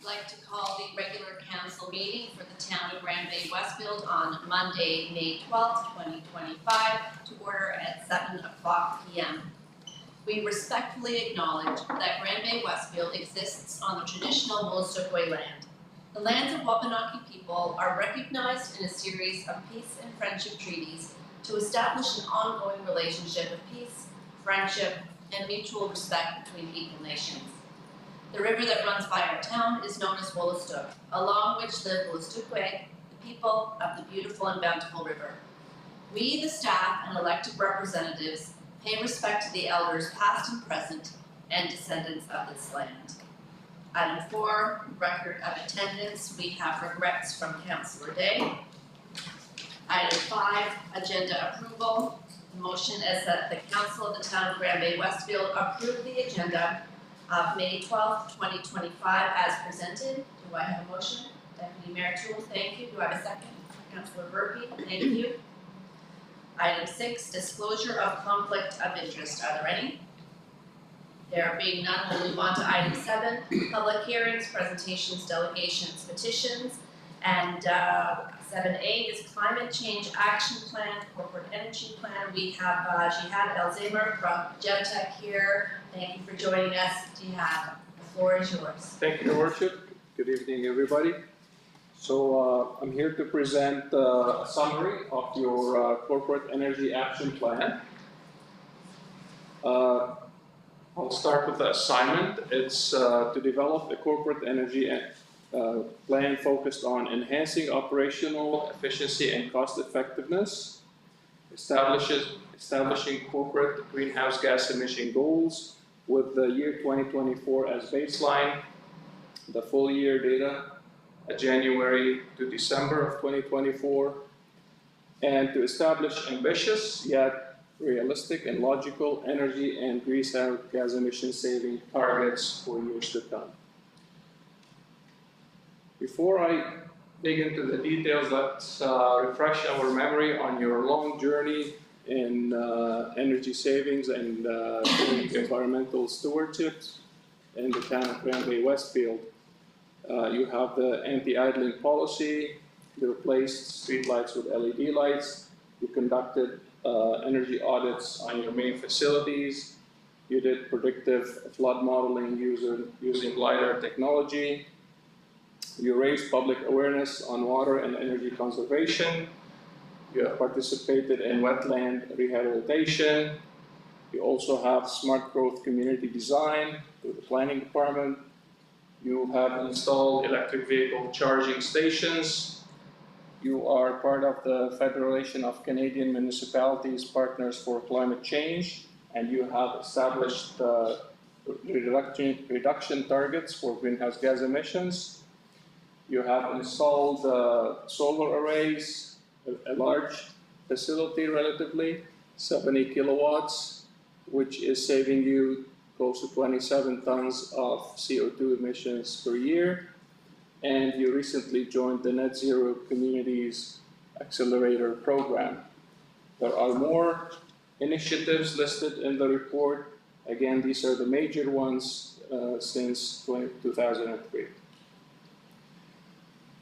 like to call the regular council meeting for the town of Bay-Westfield on Monday, May 12th, 2025 to order at 7 o'clock p.m. We respectfully acknowledge that Bay-Westfield exists on the traditional Wolastoqey land. The lands of Wabanaki people are recognized in a series of peace and friendship treaties to establish an ongoing relationship of peace, friendship, and mutual respect between equal nations. The river that runs by our town is known as Wolastoq, along which live Wolastoqey, the people of the beautiful and bountiful river. We, the staff and elected representatives, pay respect to the elders past and present and descendants of this land. Item 4, record of attendance. We have regrets from Councillor Day. Item 5, agenda approval. The motion is that the Council of the Town of Bay-Westfield approve the agenda of May 12th, 2025 as presented. Do I have a motion? Deputy Mayor Toole, thank you. Do I have a second? Councillor Burpee, thank you. Item 6, disclosure of conflict of interest. Are there any? There being none, we'll move on to item 7, public hearings, presentations, delegations, petitions, and 7A is climate change action plan, corporate energy plan. We have Jihad Alzheimer from Gemtech here. Thank you for joining us. Jihad, the floor is yours. Thank you, Your Worship. Good evening, everybody. So I'm here to present a summary of your corporate energy action plan. I'll start with the assignment. It's to develop a corporate energy plan focused on enhancing operational efficiency and cost effectiveness, establishing corporate greenhouse gas emission goals with the year 2024 as baseline, the full year data, January to December of 2024, and to establish ambitious yet realistic and logical energy and greenhouse gas emission saving targets for years to come. Before I dig into the details, let's refresh our memory on your long journey in energy savings and environmental stewardship in the town of Bay-Westfield. You have the anti-idling policy, you replaced streetlights with LED lights, you conducted energy audits on your main facilities, you did predictive flood modeling using LiDAR technology, you raised public awareness on water and energy conservation, you have participated in wetland rehabilitation, you also have smart growth community design through the planning department, you have installed electric vehicle charging stations, you are part of the Federation of Canadian Municipalities Partners for Climate Change, and you have established reduction targets for greenhouse gas emissions. You have installed solar arrays, a large facility relatively, 70 kilowatts, which is saving you close to 27 tons of CO2 emissions per year. And you recently joined the Net Zero Communities Accelerator Program. There are more initiatives listed in the report. Again, these are the major ones since 2003.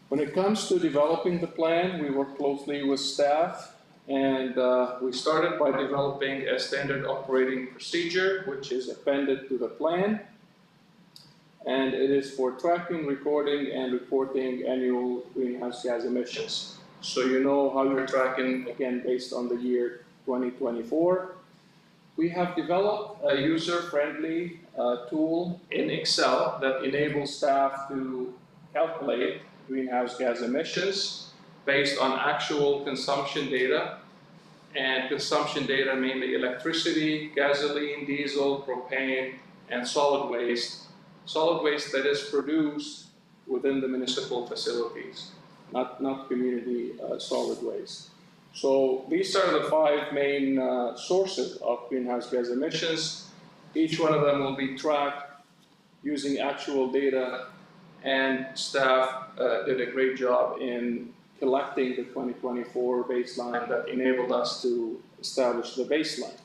When it comes to developing the plan, we work closely with staff, and we started by developing a standard operating procedure, which is appended to the plan. And it is for tracking, recording, and reporting annual greenhouse gas emissions. So you know how you're tracking, again, based on the year 2024. We have developed a user-friendly tool in Excel that enables staff to calculate greenhouse gas emissions based on actual consumption data, and consumption data mainly electricity, gasoline, diesel, propane, and solid waste. Solid waste that is produced within the municipal facilities, not community solid waste. So these are the 5 main sources of greenhouse gas emissions. Each one of them will be tracked using actual data, and staff did a great job in collecting the 2024 baseline that enabled us to establish the baseline.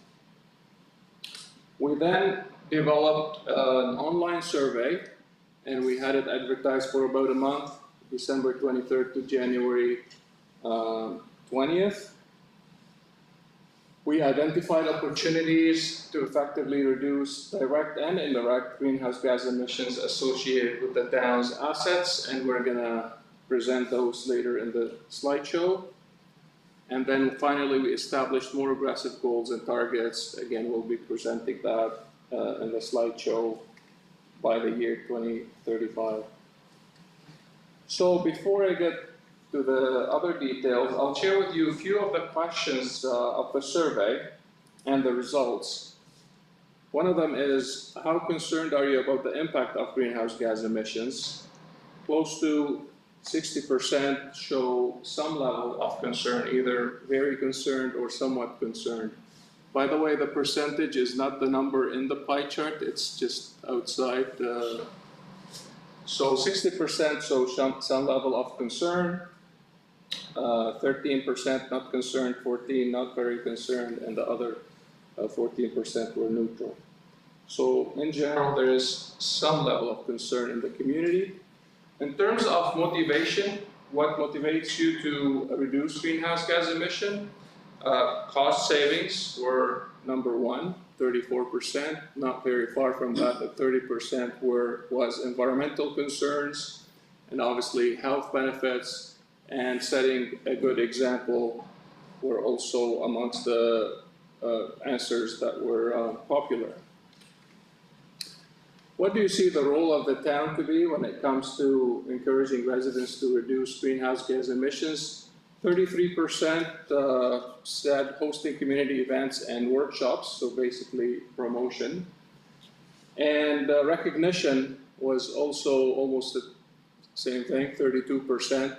We then developed an online survey and we had it advertised for about a month, December 23rd to January 20th. We identified opportunities to effectively reduce direct and indirect greenhouse gas emissions associated with the town's assets, and we're gonna present those later in the slideshow. And then finally, we established more aggressive goals and targets. Again, we'll be presenting that in the slideshow by the year 2035. So before I get to the other details, I'll share with you a few of the questions of the survey and the results. One of them is, how concerned are you about the impact of greenhouse gas emissions? Close to 60% show some level of concern, either very concerned or somewhat concerned. By the way, the percentage is not the number in the pie chart, it's just outside. So 60% show some level of concern, 13% not concerned, 14% not very concerned, and the other 14% were neutral. So in general, there is some level of concern in the community. In terms of motivation, what motivates you to reduce greenhouse gas emission? Cost savings were number one, 34%, not very far from that, but 30% was environmental concerns, and obviously health benefits, and setting a good example were also amongst the answers that were popular. What do you see the role of the town to be when it comes to encouraging residents to reduce greenhouse gas emissions? 33% said hosting community events and workshops, so basically promotion. And recognition was also almost the same thing, 32%,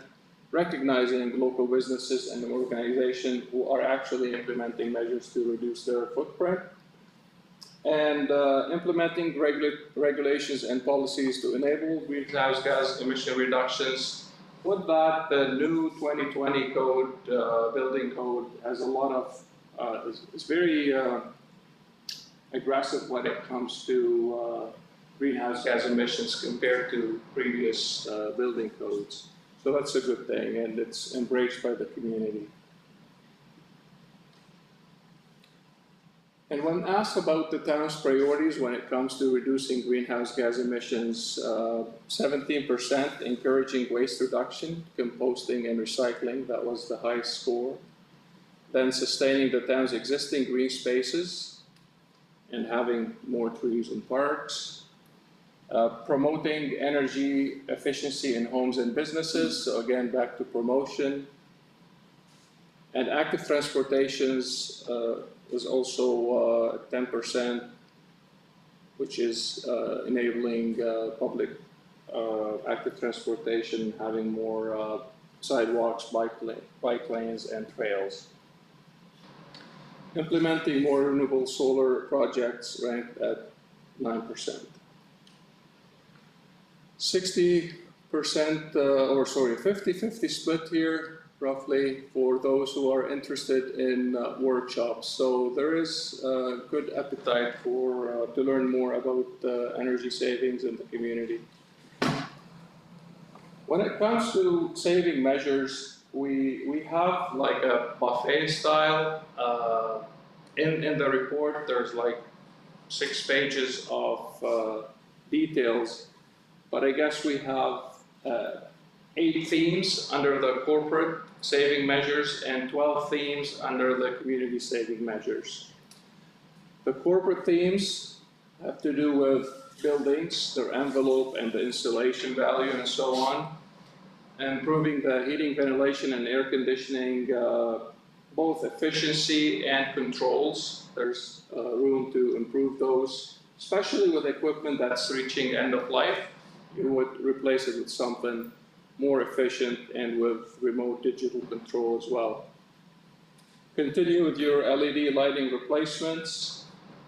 recognizing local businesses and organizations who are actually implementing measures to reduce their footprint. And implementing regulations and policies to enable greenhouse gas emission reductions. With that, the new 2020 code, building code, has a lot of, it's very aggressive when it comes to greenhouse gas emissions compared to previous building codes. So that's a good thing, and it's embraced by the community. And when asked about the town's priorities when it comes to reducing greenhouse gas emissions, 17% encouraging waste reduction, composting and recycling, that was the highest score. Then sustaining the town's existing green spaces and having more trees and parks. Promoting energy efficiency in homes and businesses, so again, back to promotion. And active transportations was also 10%, which is enabling public active transportation, having more sidewalks, bike lanes, and trails. Implementing more renewable solar projects ranked at 9%. 60%, 50-50 split here, roughly, for those who are interested in workshops. So there is good appetite for to learn more about energy savings in the community. When it comes to saving measures, we have like a buffet style. In the report, there's like 6 pages of details, but I guess we have 8 themes under the corporate saving measures and 12 themes under the community saving measures. The corporate themes have to do with buildings, their envelope and the installation value and so on. Improving the heating, ventilation and air conditioning, both efficiency and controls. There's room to improve those, especially with equipment that's reaching end of life. You would replace it with something more efficient and with remote digital control as well. Continue with your LED lighting replacements,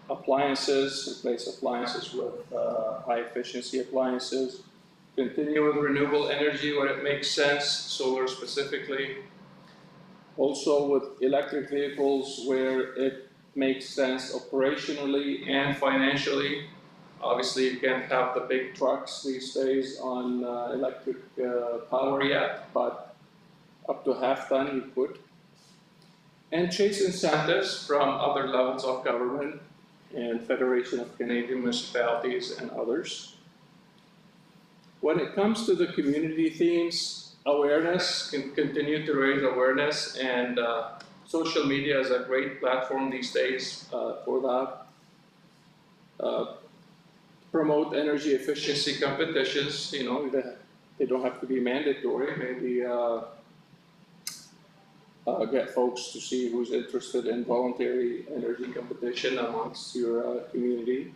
appliances, replace appliances with high efficiency appliances. Continue with renewable energy where it makes sense, solar specifically. Also with electric vehicles where it makes sense operationally and financially. Obviously, you can't have the big trucks these days on electric power yet, but up to half-ton you could. And chase incentives from other levels of government and Federation of Canadian Municipalities and others. When it comes to the community themes, awareness, can continue to raise awareness, and social media is a great platform these days for that. Promote energy efficiency competitions, you know, they don't have to be mandatory, maybe get folks to see who's interested in voluntary energy competition amongst your community.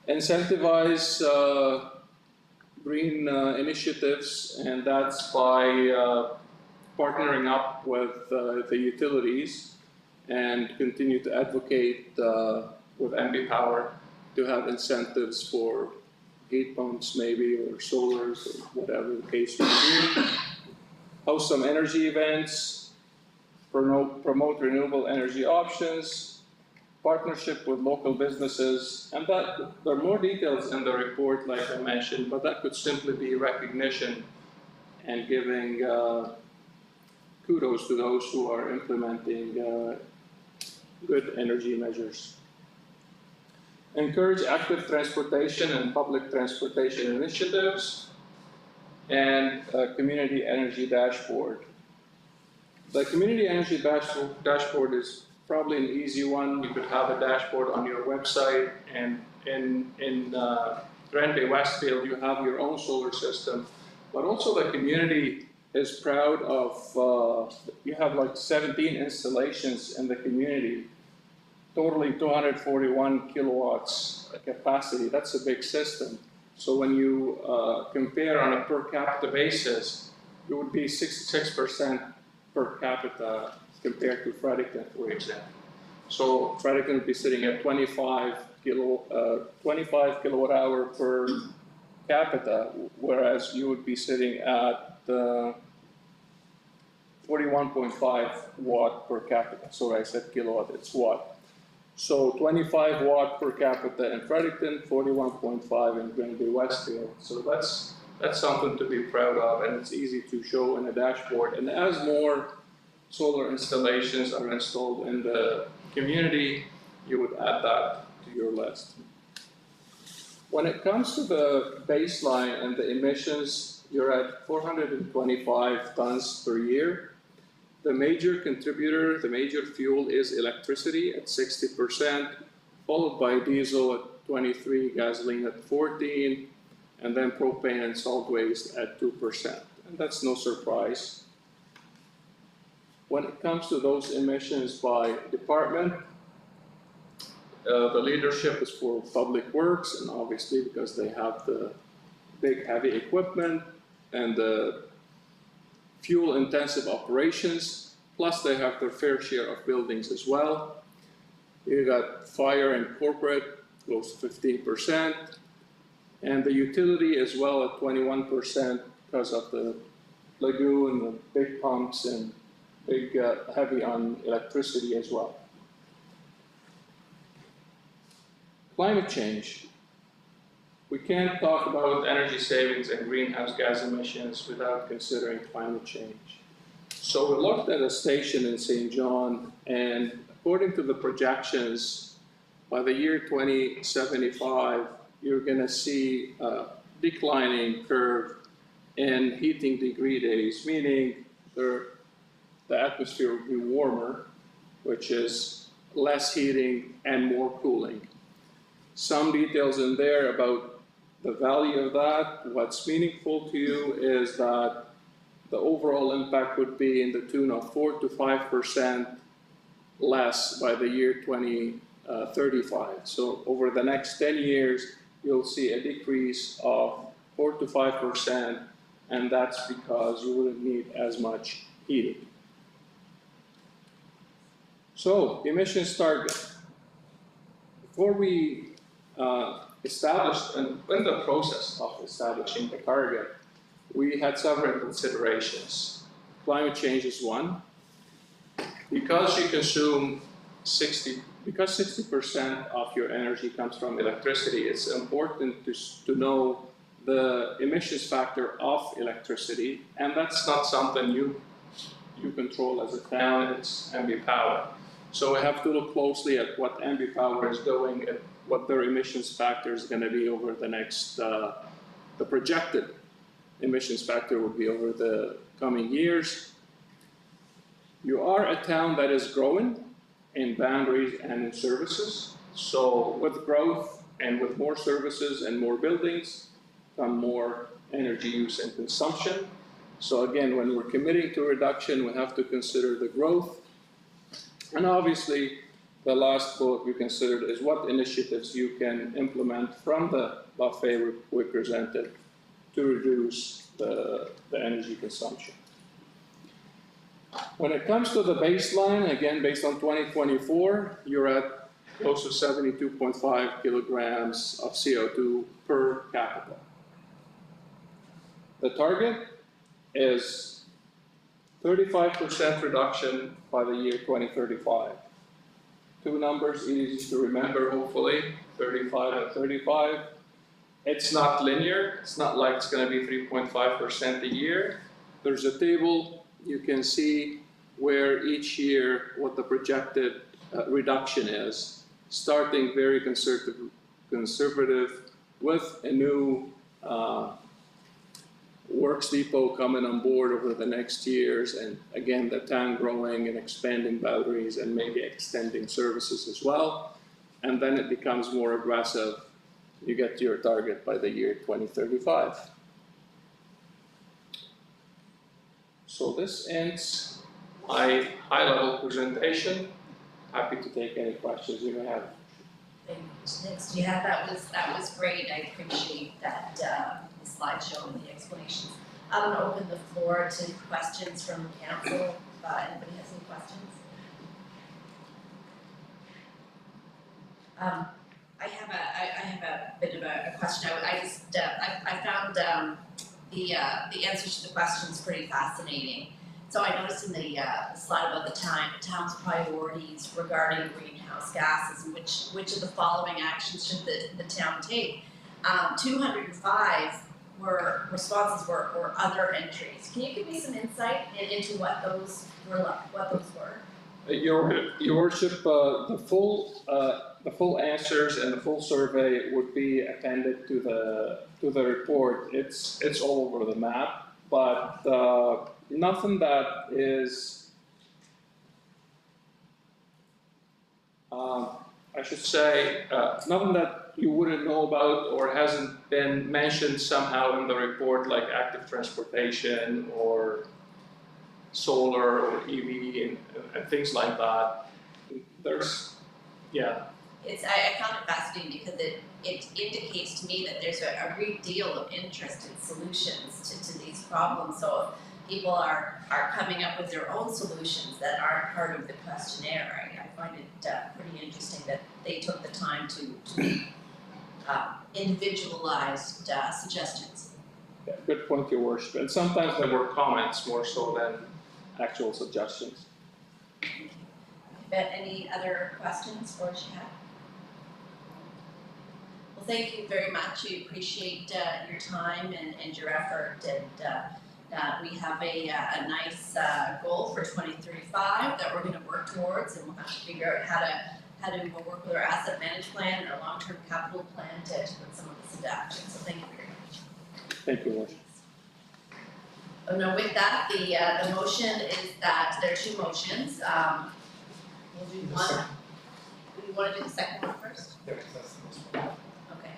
Incentivize green initiatives, and that's by partnering up with the utilities and continue to advocate with MB Power to have incentives for heat pumps maybe, or solars, or whatever the case may be. Host some energy events, promote renewable energy options, partnership with local businesses, and that there are more details in the report, like I mentioned, but that could simply be recognition and giving kudos to those who are implementing good energy measures. Encourage active transportation and public transportation initiatives, and a community energy dashboard. The community energy dashboard is probably an easy one. You could have a dashboard on your website, and in Grand Bay-Westfield you have your own solar system, but also the community is proud of, you have like 17 installations in the community, totally 241 kilowatts capacity. That's a big system. So when you compare on a per capita basis, it would be 66% per capita compared to Fredericton, for example. So Fredericton would be sitting at 25 kilowatt hour per capita, whereas you would be sitting at 41.5 watt per capita. Sorry, I said kilowatt, it's watt. So 25 watt per capita in Fredericton, 41.5 in Grand Bay-Westfield. So that's something to be proud of, and it's easy to show in a dashboard. And as more solar installations are installed in the community, you would add that to your list. When it comes to the baseline and the emissions, you're at 425 tons per year. The major contributor, the major fuel is electricity at 60%, followed by diesel at 23%, gasoline at 14%, and then propane and solid waste at 2%. And that's no surprise. When it comes to those emissions by department, the leadership is for public works, and obviously because they have the big heavy equipment and the fuel intensive operations, plus they have their fair share of buildings as well. You got fire and corporate, close to 15%, and the utility as well at 21% because of the lagoon, the big pumps, and big heavy on electricity as well. Climate change. We can't talk about energy savings and greenhouse gas emissions without considering climate change. So we looked at a station in St. John, and according to the projections, by the year 2075, you're going to see a declining curve in heating degree days, meaning the atmosphere will be warmer, which is less heating and more cooling. Some details in there about the value of that. What's meaningful to you is that the overall impact would be in the tune of 4 to 5% less by the year 2035. So over the next 10 years, you'll see a decrease of 4 to 5%, and that's because you wouldn't need as much heating. So, emissions target. Before we established, and in the process of establishing the target, we had several considerations. Climate change is one. Because you consume because 60% of your energy comes from electricity, it's important to know the emissions factor of electricity, and that's not something you control as a town, it's MB Power. So we have to look closely at what MB Power is doing and what their emissions factor is going to be over the next, the projected emissions factor will be over the coming years. You are a town that is growing in boundaries and in services. So with growth and with more services and more buildings come more energy use and consumption. So again, when we're committing to reduction, we have to consider the growth. And obviously, the last bullet we considered is what initiatives you can implement from the buffet we presented to reduce the energy consumption. When it comes to the baseline, again, based on 2024, you're at close to 72.5 kilograms of CO2 per capita. The target is 35% reduction by the year 2035. Two numbers, easy to remember, hopefully, 35 and 35. It's not linear. It's not like it's going to be 3.5% a year. There's a table. You can see where each year what the projected reduction is, starting very conservative with a new Works Depot coming on board over the next years, and again the town growing and expanding boundaries and maybe extending services as well, and then it becomes more aggressive. You get to your target by the year 2035. So this ends my high-level presentation. Happy to take any questions you may have. Thanks. Yeah, that was great. I appreciate that the slideshow and the explanations. I'm going to open the floor to questions from council. If anybody has any questions? I have a bit of a question. I found the answers to the questions pretty fascinating. So I noticed in the slide about the town's priorities regarding greenhouse gases and which of the following actions should the town take. 205 responses were other entries. Can you give me some insight into what those were? Your worship, the full answers and the full survey would be appended to the report. It's all over the map, but nothing that is, I should say, nothing that you wouldn't know about or hasn't been mentioned somehow in the report, like active transportation or solar or EV and things like that. There's, yeah. I found it fascinating because it indicates to me that there's a great deal of interest in solutions to these problems. So if people are coming up with their own solutions that aren't part of the questionnaire, I find it pretty interesting that they took the time to make individualized suggestions. Yeah, good point, Your Worship. And sometimes there were comments more so than actual suggestions. Any other questions for Shihab? Well, thank you very much. We appreciate your time and your effort, and we have a nice goal for 2035 that we're going to work towards, and we'll have to figure out how to work with our asset management plan and our long-term capital plan to put some of this into action. So thank you very much. Thank you, Worship. Oh no, with that, the motion is that there are two motions. We'll do one. Do you want to do the second one first? Yes, that's the most important. Okay.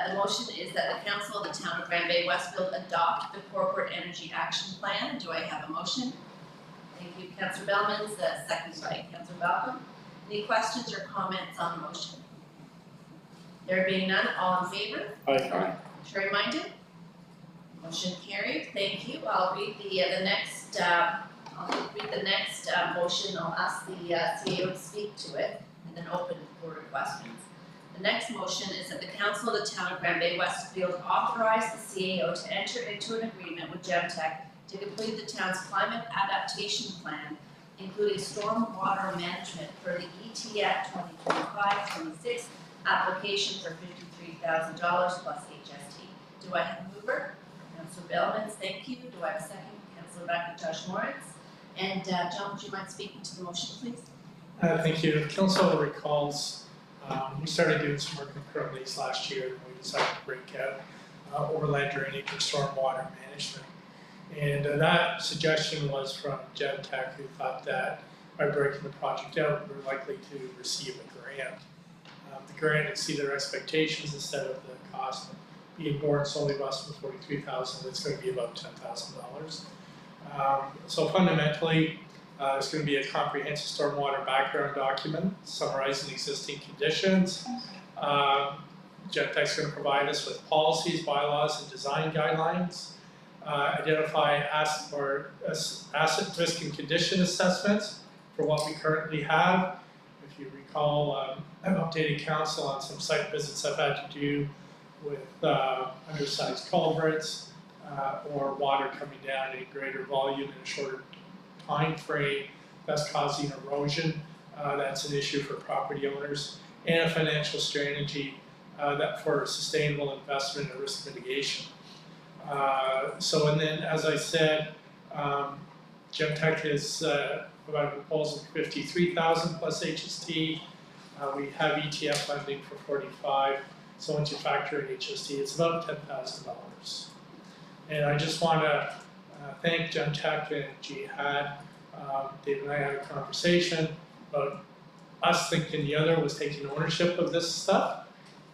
The motion is that the council of the town of Bay-Westfield adopt the corporate energy action plan. Do I have a motion? Thank you, Councillor Bellman. Second by Councillor Balcom. Any questions or comments on the motion? There being none, all in favor? Aye. Contrary minded? Motion carried. Thank you. I'll read the next. I'll read the next motion. I'll ask the CAO to speak to it, and then open for questions. The next motion is that the council of the town of Bay-Westfield authorize the CAO to enter into an agreement with Gemtech to complete the town's climate adaptation plan including stormwater management for the ETF 2025-26 application for $53,000 plus HST. Do I have a mover? Councillor Bellmans, thank you. Do I have a second? Councillor McIntosh Lawrence. And John, would you mind speaking to the motion, please? Thank you. Council recalls, we started doing some work with current lease last year, and we decided to break out overland drainage and stormwater management. And that suggestion was from Tech, who thought that by breaking the project out, we're likely to receive a grant. The grant exceeded our expectations. Instead of the cost being borne solely by us for $43,000, it's going to be about $10,000. So fundamentally, there's going to be a comprehensive stormwater background document summarizing existing conditions. Tech's going to provide us with policies, bylaws, and design guidelines. Identify asset risk and condition assessments for what we currently have. If you recall, I've updated council on some site visits I've had to do with undersized culverts or water coming down in greater volume in a shorter time frame that's causing erosion. That's an issue for property owners, and a financial strategy that for sustainable investment and risk mitigation. And then, as I said, Tech has provided a proposal for $53,000 plus HST. We have ETF funding for $45,000. So once you factor in HST, it's about $10,000. And I just want to thank Tech and Jihad. Dave and I had a conversation about us thinking the other was taking ownership of this stuff,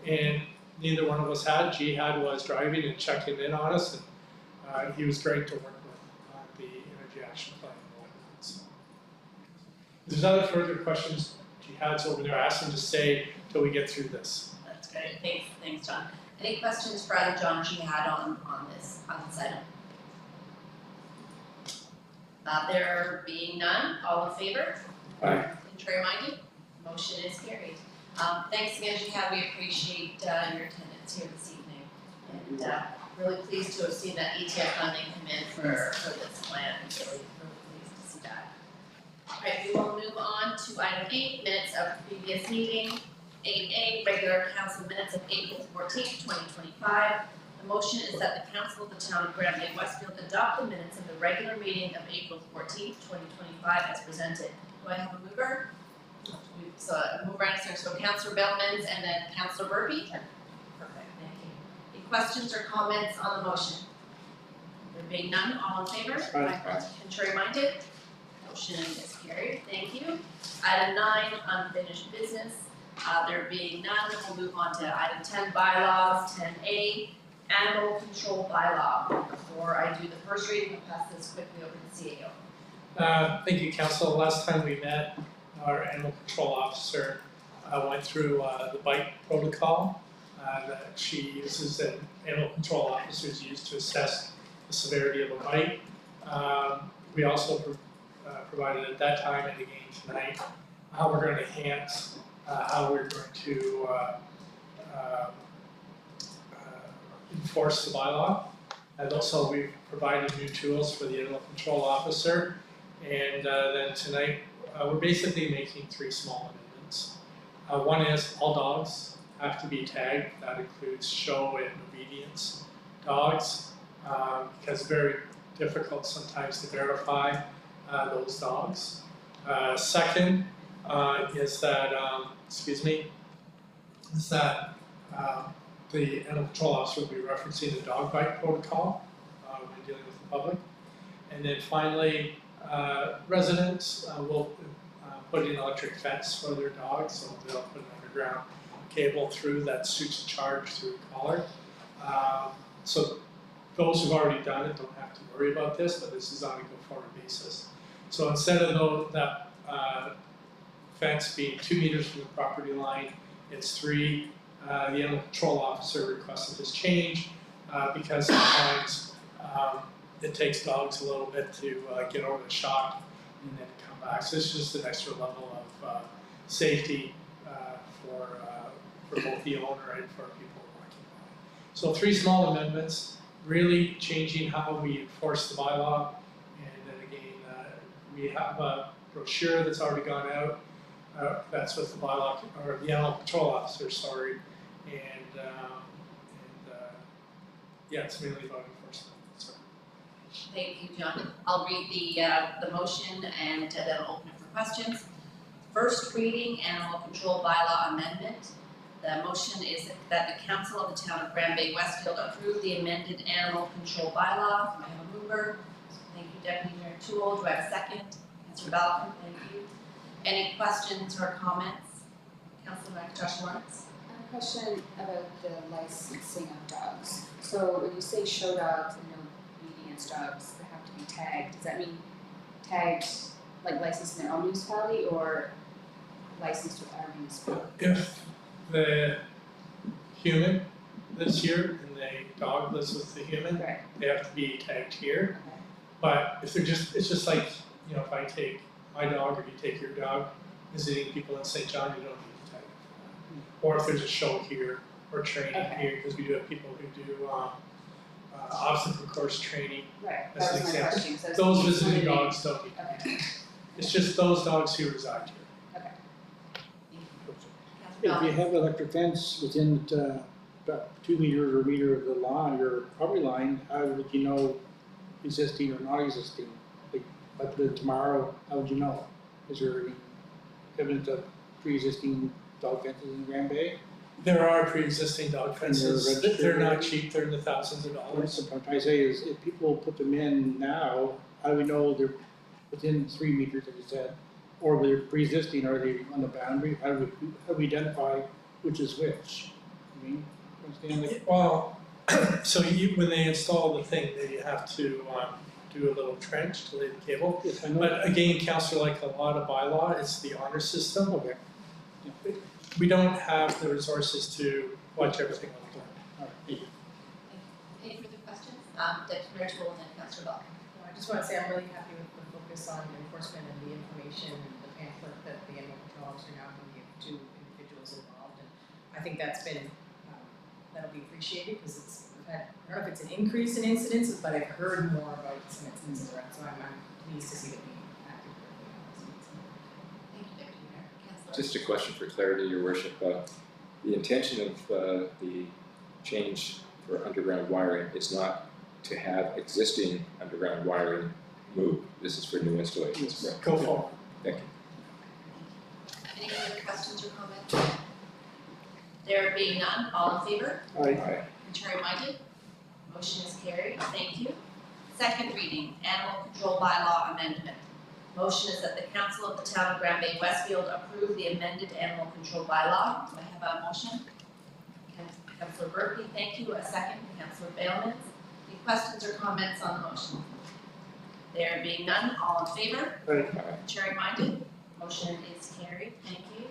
and neither one of us had. Jihad was driving and checking in on us, and he was great to work with on the energy action plan. So, if there's other further questions, Jihad's over there. Ask him to stay till we get through this. That's great. Thanks, John. Any questions for either John or Jihad on this item? There being none, all in favor? Aye. Contrary minded? Motion is carried. Thanks again, Jihad. We appreciate your attendance here this evening. And really pleased to have seen that ETF funding come in for this plan. Really pleased to see that. All right, we will move on to item 8, minutes of previous meeting. 8A, regular council minutes of April 14th, 2025. The motion is that the council of the town of Bay-Westfield adopt the minutes of the regular meeting of April 14th, 2025 as presented. Do I have a mover? So a mover and a second. So Councillor Bellmans and then Councillor Burpee. Perfect, thank you. Any questions or comments on the motion? There being none, all in favor? Aye. Contrary minded? Motion is carried. Thank you. Item 9, unfinished business. There being none, we'll move on to item 10, bylaws. 10A, animal control bylaw. Before I do the first reading, I'll pass this quickly over to the CAO. Thank you, Council. Last time we met, our animal control officer went through the bite protocol that she uses, and animal control officers use to assess the severity of a bite. We also provided at that time and again tonight how we're going to enhance how we're going to enforce the bylaw. And also we've provided new tools for the animal control officer. And then tonight we're basically making 3 small amendments. One is all dogs have to be tagged. That includes show and obedience dogs, because it's very difficult sometimes to verify those dogs. Second is that, the animal control officer will be referencing the dog bite protocol when dealing with the public. And then finally, residents will put in electric fence for their dogs, so they'll put an underground cable through that suits a charge through a collar. So those who've already done it don't have to worry about this, but this is on a go-forward basis. So instead of that fence being 2 meters from the property line, it's 3. The animal control officer requested this change because sometimes it takes dogs a little bit to get over the shock and then come back. So this is just an extra level of safety for both the owner and for people walking by. So 3 small amendments, really changing how we enforce the bylaw. And then again, we have brochure that's already gone out. That's with the bylaw, or the animal control officer, sorry. Yeah, it's mainly about enforcement, so. Thank you, John. I'll read the motion and then open it for questions. First reading, animal control bylaw amendment. The motion is that the council of the town of Bay-Westfield approve the amended animal control bylaw. Do I have a mover? Thank you, Deputy Mayor Toole. Do I have a second? Councillor Balcom, thank you. Any questions or comments? Councillor McIntosh Lawrence? I have a question about the licensing of dogs. So when you say show dogs and no obedience dogs that have to be tagged, does that mean tagged, like licensed in their own municipality or licensed with our municipality? If the human lives here and the dog lives with the human, Right. they have to be tagged here. Okay. But if they're just, it's just like, you know, if I take my dog or you take your dog, visiting people in St. John, you don't need to tag it. Or if there's a show here or training Okay. here, because we do have people who do obstacle course training. Right, That's that an was my example. question. So it's Those each visiting limited- dogs don't need, Okay, it's just those dogs who reside here. Councillor If you Balcom? have an electric fence within about 2 meters or a meter of the line, your property line, how would you know existing or not existing? Like, if I put it tomorrow, how would you know? Is there any evidence of pre-existing dog fences in Grand Bay? There are pre-existing dog And they're fences, they're registered? not cheap, they're in the thousands of dollars. What I'm trying to say is, if people put them in now, how do we know they're within 3 meters, like you said? Or they're pre-existing, are they on the boundary? How do we identify which is which? I mean, understand, like, Well, so when they install the thing, they have to do a little trench to lay the cable. yes, I know. But again, councillor, like a lot of bylaw, it's the honor system. Okay, We don't have the resources to watch everything on the ground. all right, thank you. Any further questions? Deputy Mayor Toole and then Councillor Balcom. No, I just want to say I'm really happy with the focus on enforcement and the information and the pamphlet that the animal control officer now can give to individuals involved. And I think that's been, that'll be appreciated because we've had, I don't know if it's an increase in incidences, but I've heard more about some incidents around. So I'm pleased to see that we acted correctly on this. Thank you, Deputy Mayor. Councillor? Just a question for clarity, Your Worship. The intention of the change for underground wiring is not to have existing underground wiring moved. This is for new installations, Yes. correct? Go forward. Thank you. Any other questions or comments? There being none, all in favor? Aye. Contrary minded? Motion is carried. Thank you. Second reading, animal control bylaw amendment. Motion is that the council of the town of Bay-Westfield approve the amended animal control bylaw. Do I have a motion? Councillor Berkey, thank you. A second, Councillor Bailmans. Any questions or comments on the motion? There being none, all in favor? Aye. Contrary minded? Motion is carried. Thank you.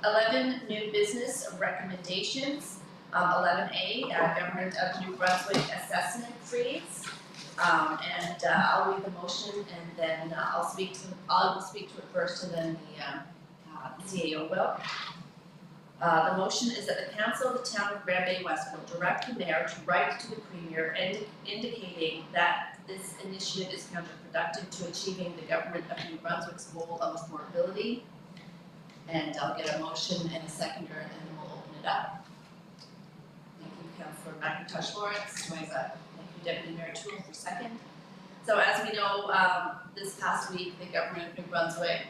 11, new business recommendations. 11A, Government of New Brunswick assessment freeze. I'll read the motion and then I'll speak to it first and then the CAO will. The motion is that the council of the town of Bay-Westfield direct the mayor to write to the premier indicating that this initiative is counterproductive to achieving the Government of New Brunswick's goal of affordability. And I'll get a motion and a seconder and then we'll open it up. Thank you, Councillor McIntosh Lawrence. Thank you, Deputy Mayor Toole for second. So as we know, this past week, the Government of New Brunswick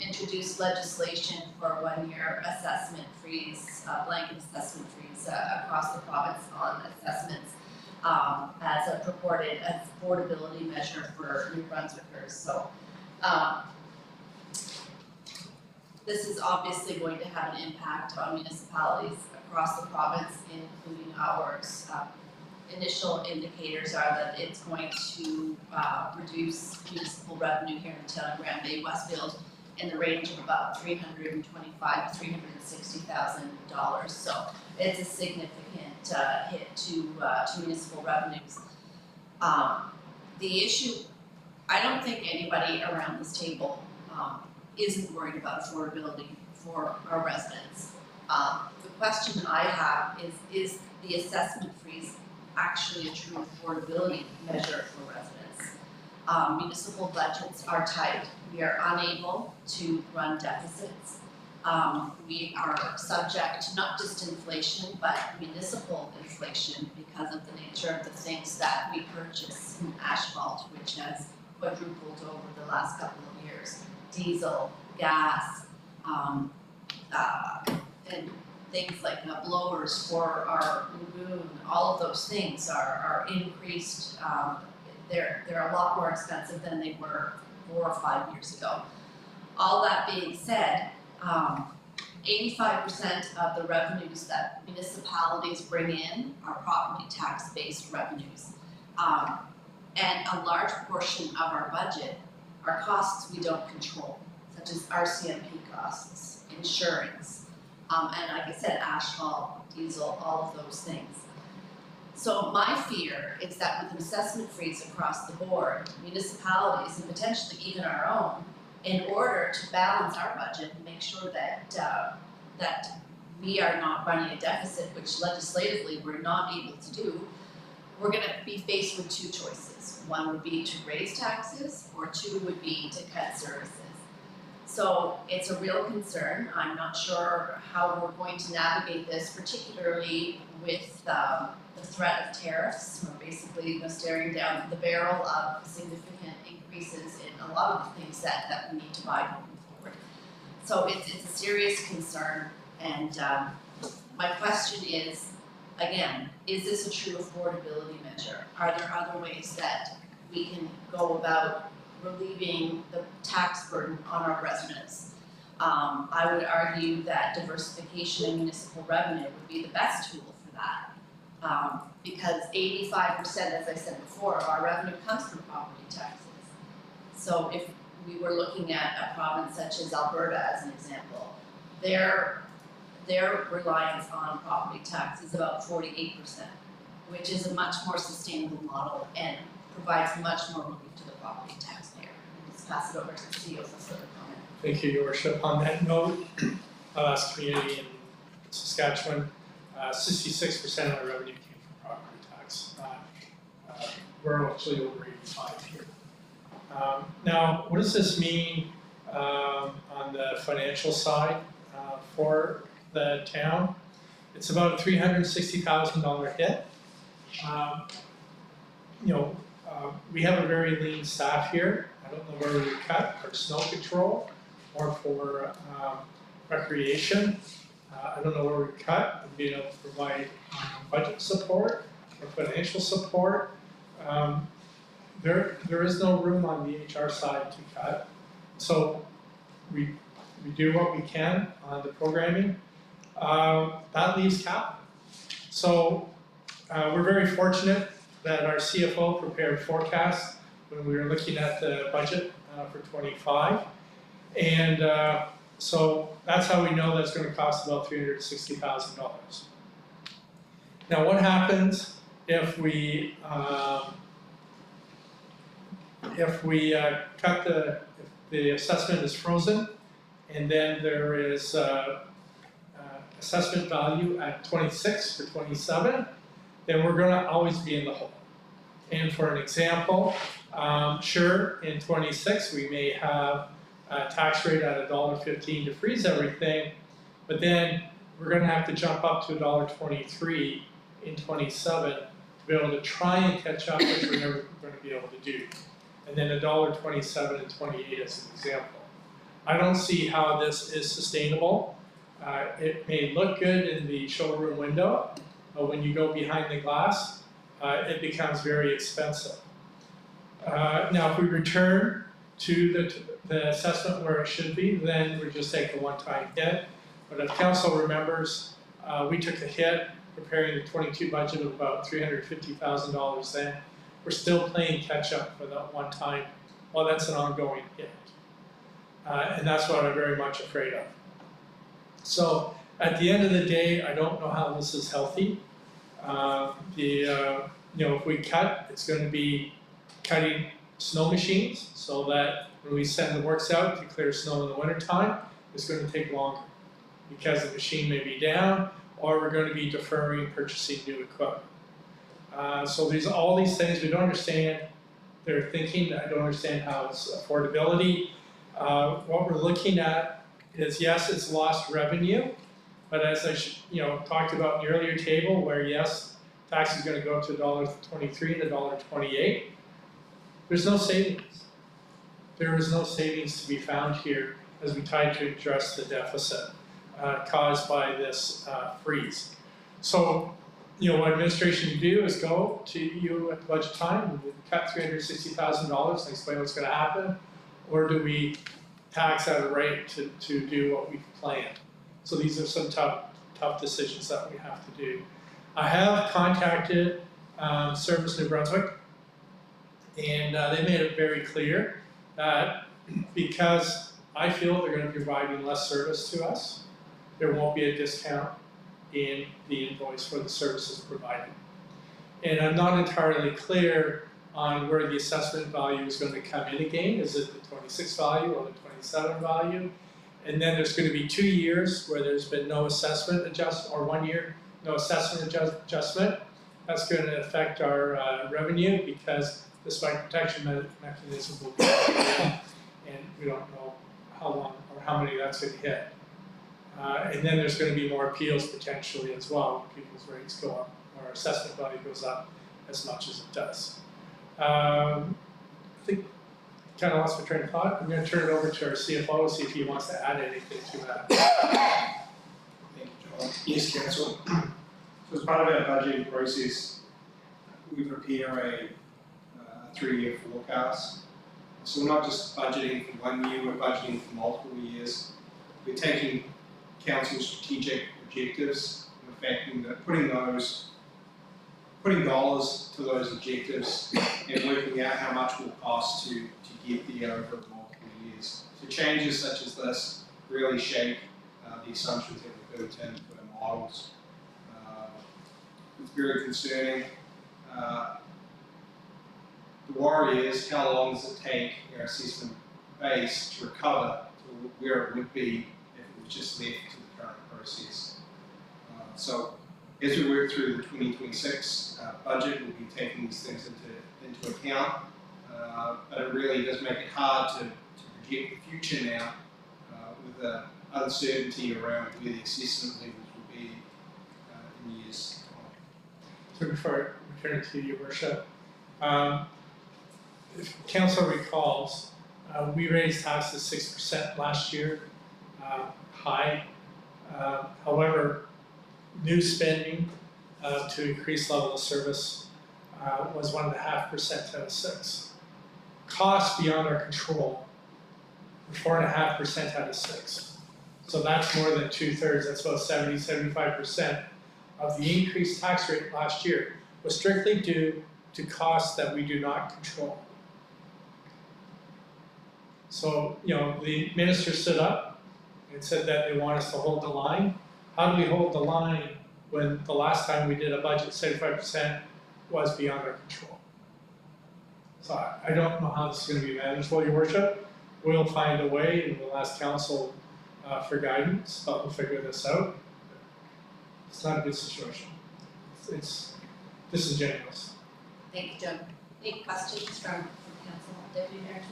introduced legislation for a 1-year assessment freeze, blanket assessment freeze across the province on assessments as a purported affordability measure for New Brunswickers. So this is obviously going to have an impact on municipalities across the province, including ours. Initial indicators are that it's going to reduce municipal revenue here in the town of Bay-Westfield in the range of about $325,000 to $360,000. So it's a significant hit to municipal revenues. The issue, I don't think anybody around this table isn't worried about affordability for our residents. The question I have is the assessment freeze actually a true affordability measure for residents? Municipal budgets are tight. We are unable to run deficits. We are subject to not just inflation, but municipal inflation because of the nature of the things that we purchase. Asphalt, which has quadrupled over the last couple of years, diesel, gas, and things like blowers for our lagoon, all of those things are increased. They're a lot more expensive than they were 4 or 5 years ago. All that being said, 85% of the revenues that municipalities bring in are property tax-based revenues. And a large portion of our budget are costs we don't control, such as RCMP costs, insurance, and like I said, asphalt, diesel, all of those things. So my fear is that with an assessment freeze across the board, municipalities and potentially even our own, in order to balance our budget and make sure that that we are not running a deficit, which legislatively we're not able to do, we're going to be faced with two choices. One would be to raise taxes, or two would be to cut services. So it's a real concern. I'm not sure how we're going to navigate this, particularly with the threat of tariffs. We're basically staring down the barrel of significant increases in a lot of the things that we need to buy moving forward. So it's a serious concern, and my question is, again, is this a true affordability measure? Are there other ways that we can go about relieving the tax burden on our residents? I would argue that diversification in municipal revenue would be the best tool for that, because 85%, as I said before, of our revenue comes from property taxes. So if we were looking at a province such as Alberta as an example, their reliance on property tax is about 48%, which is a much more sustainable model and provides much more relief to the property taxpayer. I'll just pass it over to the CEO for further comment. Thank you, Your Worship. On that note, our last community in Saskatchewan, 66% of our revenue came from property tax. We're actually over 85 here. Now, what does this mean on the financial side for the town? It's about a $360,000 hit. We have a very lean staff here. I don't know where we would cut for snow control or for recreation. I don't know where we would cut and be able to provide budget support or financial support. There is no room on the HR side to cut. So we do what we can on the programming. That leaves capital. So we're very fortunate that our CFO prepared forecasts when we were looking at the budget for 25. And so that's how we know that's going to cost about $360,000. Now what happens if we cut if the assessment is frozen and then there is assessment value at 26 or 27, then we're going to always be in the hole. And for an example, sure, in 26 we may have a tax rate at $1.15 to freeze everything, but then we're going to have to jump up to $1.23 in 27 to be able to try and catch up, which we're never going to be able to do. And then $1.27 in 28 as an example. I don't see how this is sustainable. It may look good in the showroom window, but when you go behind the glass, it becomes very expensive. Now, if we return to the assessment where it should be, then we just take a one-time hit. But if council remembers, we took a hit preparing the 22 budget of about $350,000 then. We're still playing catch up for that one time. Well, that's an ongoing hit. And that's what I'm very much afraid of. So at the end of the day, I don't know how this is healthy. If we cut, it's going to be cutting snow machines so that when we send the works out to clear snow in the wintertime, it's going to take longer because the machine may be down, or we're going to be deferring purchasing new equipment. So all these things we don't understand. their thinking. I don't understand how it's affordability. What we're looking at is, yes, it's lost revenue, but as I talked about in the earlier table, where yes, tax is going to go to $1.23 and $1.28, there's no savings. There is no savings to be found here as we try to address the deficit caused by this freeze. So, what administration can do is go to you at budget time and cut $360,000 and explain what's going to happen, or do we tax at a rate to do what we've planned? So these are some tough decisions that we have to do. I have contacted Service New Brunswick, and they made it very clear that because I feel they're going to be providing less service to us, there won't be a discount in the invoice for the services provided. And I'm not entirely clear on where the assessment value is going to come in again. Is it the 26 value or the 27 value? And then there's going to be 2 years where there's been no assessment adjustment, or 1 year, no assessment adjustment. That's going to affect our revenue because the spike protection mechanism will be and we don't know how long or how many that's going to hit. And then there's going to be more appeals potentially as well when people's rates go up or assessment value goes up as much as it does. I think kind of lost my train of thought. I'm going to turn it over to our CFO, see if he wants to add anything to that. Thank you, John. Yes, Council. So as part of our budgeting process, we prepare a 3-year forecast. So we're not just budgeting for 1 year, we're budgeting for multiple years. We're taking Council's strategic objectives and affecting that, putting dollars to those objectives and working out how much will cost to get there over multiple years. So changes such as this really shape the assumptions that we built in for the models. It's very concerning. The worry is how long does it take our assessment base to recover to where it would be if it was just left to the current process. So as we work through the 2026 budget, we'll be taking these things into account, but it really does make it hard to project the future now with the uncertainty around where the assessment levels will be in years to come. So before I return it to you, Worship, if Council recalls, we raised taxes 6% last year, high. However, new spending to increase level of service was 1.5% out of 6. Costs beyond our control were 4.5% out of 6. So that's more than 2/3. That's about 75% of the increased tax rate last year was strictly due to costs that we do not control. So, the minister stood up and said that they want us to hold the line. How do we hold the line when the last time we did a budget, 75% was beyond our control? So I don't know how this is going to be manageable, Your Worship. We'll find a way and we'll ask Council for guidance, but we'll figure this out. It's not a good situation. It's disingenuous. Thank you, Joan. Any questions from Council, Deputy Mayor? I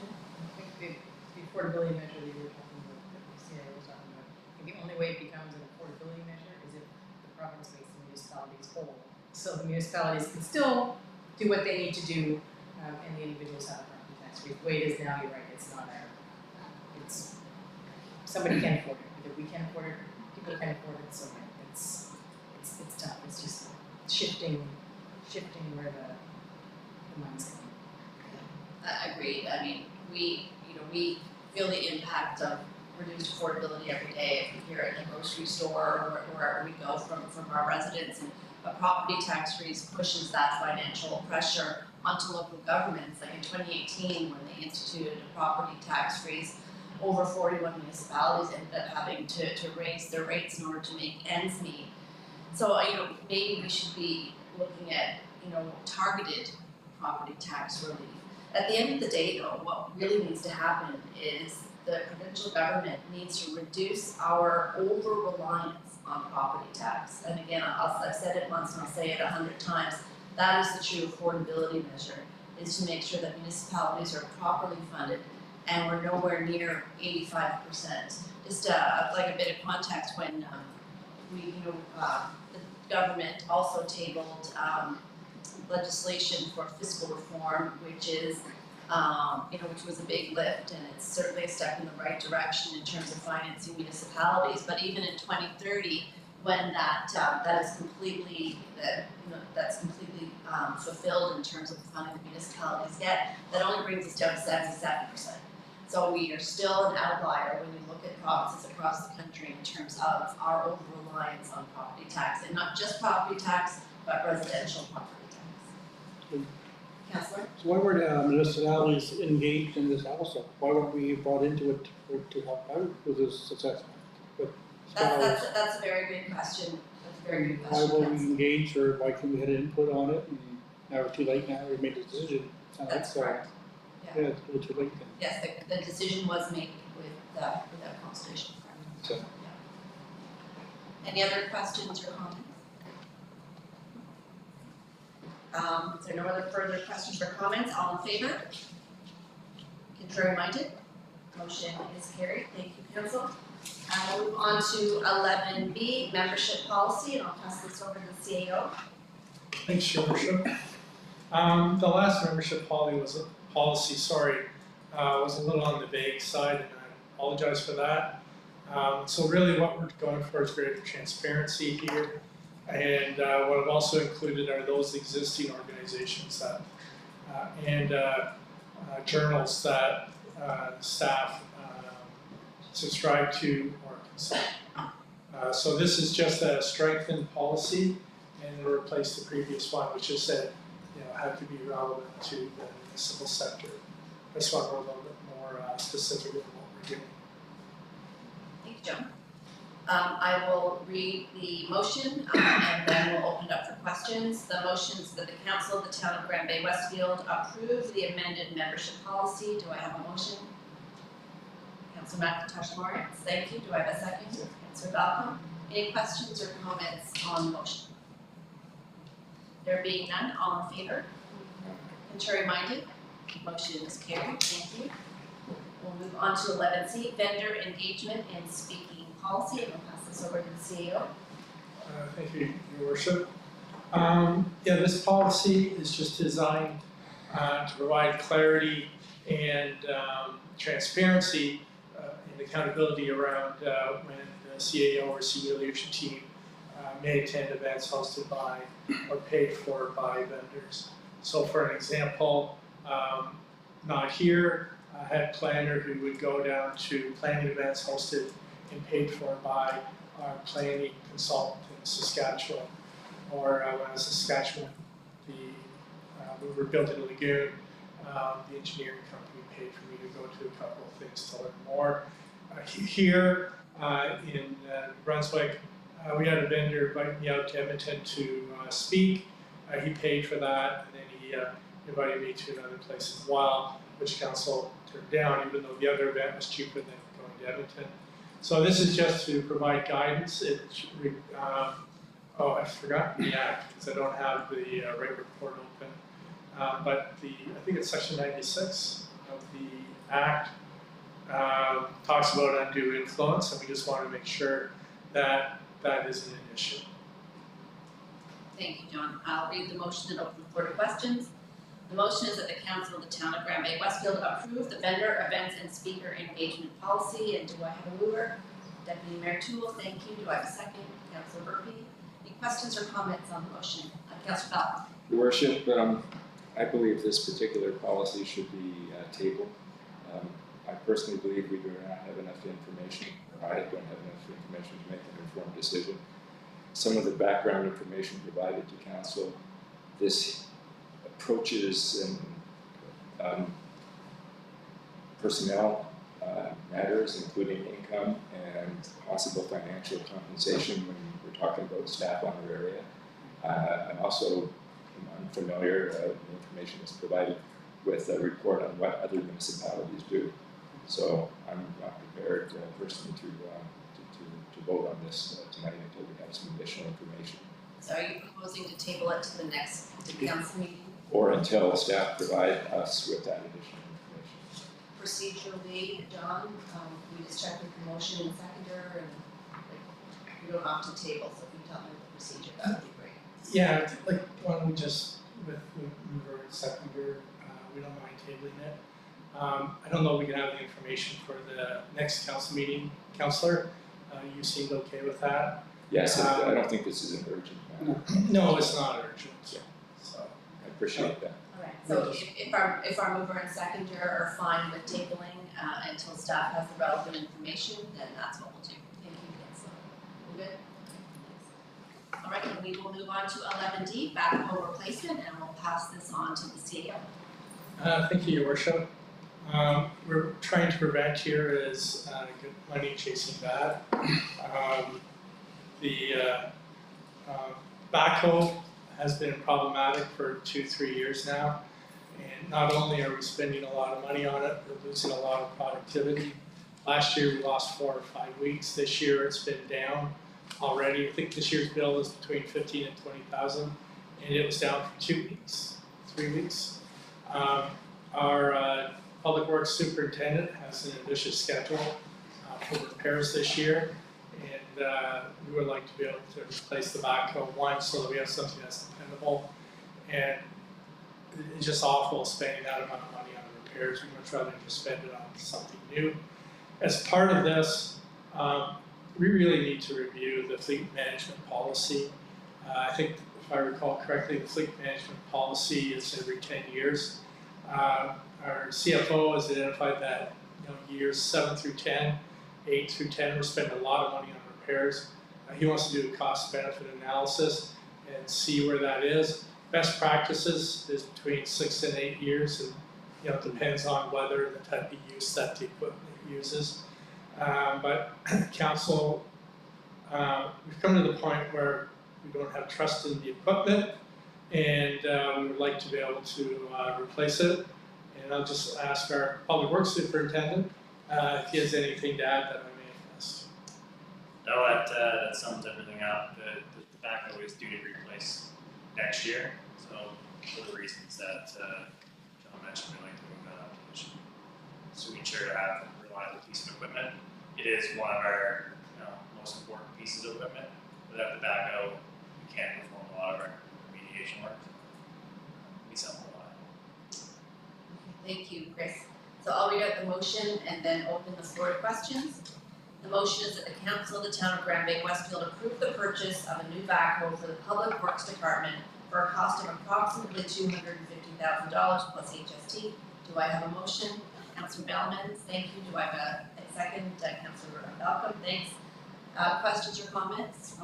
think the affordability measure that you were talking about, that the CIO was talking about, I think the only way it becomes an affordability measure is if the province makes the municipalities whole. So the municipalities can still do what they need to do, and the individuals have a property tax rate. The way it is now, you're right, it's not our, it's, somebody can afford it. Either we can afford it, people can afford it, so it's tough. It's just shifting where the money's going. Agreed. I mean, we feel the impact of reduced affordability every day. If we hear it in the grocery store or wherever we go from our residents, and a property tax freeze pushes that financial pressure onto local governments. Like in 2018, when they instituted a property tax freeze, over 41 municipalities ended up having to raise their rates in order to make ends meet. So, maybe we should be looking at, targeted property tax relief. At the end of the day, though, what really needs to happen is the provincial government needs to reduce our over-reliance on property tax. And again, I've said it once and I'll say it 100 times, that is the true affordability measure. is to make sure that municipalities are properly funded, and we're nowhere near 85%. Just like a bit of context, when the government also tabled legislation for fiscal reform, which is which was a big lift, and it's certainly a step in the right direction in terms of financing municipalities. But even in 2030, when that is completely fulfilled in terms of the funding that municipalities get, that only brings us down to 77%. So we are still an outlier when you look at provinces across the country in terms of our over-reliance on property tax, and not just property tax, but residential property tax. Councillor? So why were the municipalities engaged in this also? Why weren't we brought into it to help out with this assessment? That's a very good question. That's a very good question. Why were we Councillor. engaged, or why couldn't we had input on it, and now it's too late now, we made a decision? That's correct. Yeah, it's a little too late then. Yes, the decision was made without consultation. So. Yeah. Any other questions or comments? Is there no other further questions or comments? All in favor? Contrary minded? Motion is carried. Thank you, Council. We'll move on to 11B, membership policy, and I'll pass this over to the CAO. Thanks, Your Worship. The last membership policy was a little on the vague side, and I apologize for that. So really what we're going for is greater transparency here. And what I've also included are those existing organizations that, and journals that staff subscribe to or consult. So this is just a strengthened policy, and it'll replace the previous one, which just said, had to be relevant to the municipal sector. This one we're a little bit more specific in what we're doing. Thank you, John. I will read the motion and then we'll open it up for questions. The motion is that the Council of the Town of Grand Bay-Westfield approve the amended membership policy. Do I have a motion? Councillor McIntosh Lawrence, thank you. Do I have a second? Councillor Balcom. Any questions or comments on the motion? There being none, all in favor? Contrary minded? Motion is carried. Thank you. We'll move on to 11C, vendor engagement and speaking policy, and I'll pass this over to the CEO. Thank you, Your Worship. This policy is just designed to provide clarity and transparency and accountability around when the CAO or senior leadership team may attend events hosted by or paid for by vendors. So for an example, not here, I had a planner who would go down to planning events hosted and paid for by our planning consultant in Saskatchewan. Or when I was in Saskatchewan, we were building a lagoon, the engineering company paid for me to go to a couple of things to learn more. Here in Brunswick, we had a vendor invite me out to Edmonton to speak. He paid for that, and then he invited me to another place as well, which council turned down, even though the other event was cheaper than going to Edmonton. So this is just to provide guidance. I forgot the act because I don't have the right report open. But I think it's section 96 of the act talks about undue influence, and we just want to make sure that that isn't an issue. Thank you, John. I'll read the motion and open the floor to questions. The motion is that the Council of the Town of Grand Bay-Westfield approve the vendor events and speaker engagement policy. And do I have a mover? Deputy Mayor Toole, thank you. Do I have a second? Councillor Murphy. Any questions or comments on the motion? Councillor Bell. Your Worship, I believe this particular policy should be tabled. I personally believe we do not have enough information, or I don't have enough information to make an informed decision. Some of the background information provided to council, this approaches and personnel matters, including income and possible financial compensation when we're talking about staff on our area. I'm also unfamiliar, the information is provided with a report on what other municipalities do. So I'm not prepared personally to vote on this tonight until we have some additional information. So are you proposing to table it to the next council meeting? or until staff provide us with that additional information. Procedurally, John, we just check with the motion and seconder, and like, we don't have to table, so if you tell me the procedure, that would be great. Yeah, like, why don't we just, with mover and seconder, we don't mind tabling it. I don't know if we can have the information for the next council meeting, Councillor, you seemed okay with that? Yes, I don't think this is an urgent matter. No, it's not urgent, Yeah. so. I appreciate that. Alright, so if our mover and seconder are fine with tabling, until staff has the relevant information, then that's what we'll do. Thank you, Councillor. We're good? Alright, then we will move on to 11D, backhoe replacement, and we'll pass this on to the CEO. Thank you, Your Worship. We're trying to prevent here is good money chasing bad. The backhoe has been problematic for 2-3 years now. And not only are we spending a lot of money on it, we're losing a lot of productivity. Last year we lost 4 or 5 weeks. This year it's been down already. I think this year's bill is between 15 and 20,000, and it was down for 2 weeks, 3 weeks. Our Public Works Superintendent has an ambitious schedule for repairs this year, and we would like to be able to replace the backhoe once so that we have something that's dependable. And it's just awful spending that amount of money on repairs. We'd much rather just spend it on something new. As part of this, we really need to review the fleet management policy. I think, if I recall correctly, the fleet management policy is every 10 years. Our CFO has identified that years 7 through 10, 8 through 10, we're spending a lot of money on repairs. He wants to do a cost-benefit analysis and see where that is. Best practices is between 6 and 8 years, and it depends on whether the type of use that the equipment uses. But council, we've come to the point where we don't have trust in the equipment, and we would like to be able to replace it. And I'll just ask our Public Works Superintendent if he has anything to add that I may have missed. No, that sums everything up. The backhoe is due to replace next year, so for the reasons that John mentioned, we like to move that application. So we ensure to have a reliable piece of equipment. It is one of our most important pieces of equipment. Without the backhoe, we can't perform a lot of our remediation work. We sell a lot. Thank you, Chris. So I'll read out the motion and then open the floor to questions. The motion is that the council of the town of Grand Bay-Westfield approve the purchase of a new backhoe for the Public Works Department for a cost of approximately $250,000 plus HST. Do I have a motion? Councillor Bellman, thank you. Do I have a second? Councillor Malcolm, thanks. Questions or comments?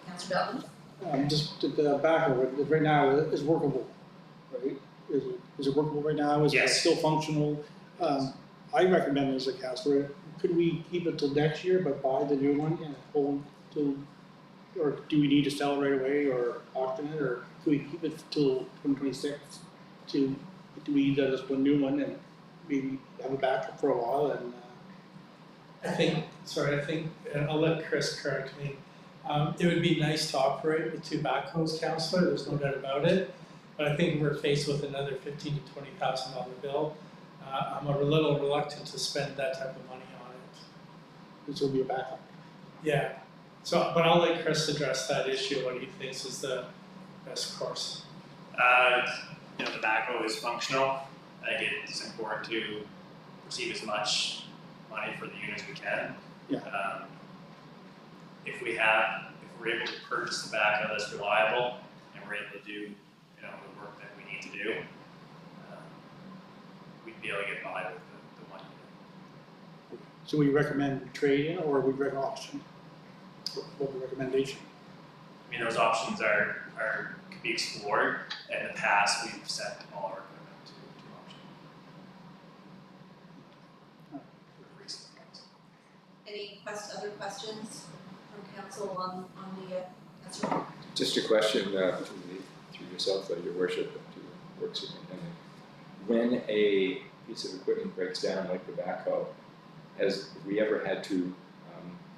Councillor Bellman? Just the backhoe right now is workable, right? Is it workable right now? Is it Yes. still functional? I recommend as a councillor, could we keep it till next year but buy the new one and hold till, or do we need to sell it right away or auction it, or could we keep it till 2026 do we just one new one and maybe have a backup for a while and I think, and I'll let Chris correct me, it would be nice to operate with 2 backhoes, Councillor, there's no doubt about it. But I think we're faced with another $15,000 to $20,000 bill. I'm a little reluctant to spend that type of money on it. this will be a backup? Yeah, so, but I'll let Chris address that issue, what he thinks is the best course. The backhoe is functional. I think it's important to receive as much money for the unit as we can. Yeah. If we're able to purchase the backhoe that's reliable and we're able to do the work that we need to do, we'd be able to get by with the money. So we recommend trade-in or we recommend auction? What the recommendation? I mean, those options could be explored. In the past, we've sent all our equipment to auction. For recent ones. Any other questions from council on the, that's right. Just a question through yourself, Your Worship, to the Works Superintendent. When a piece of equipment breaks down like the backhoe, have we ever had to,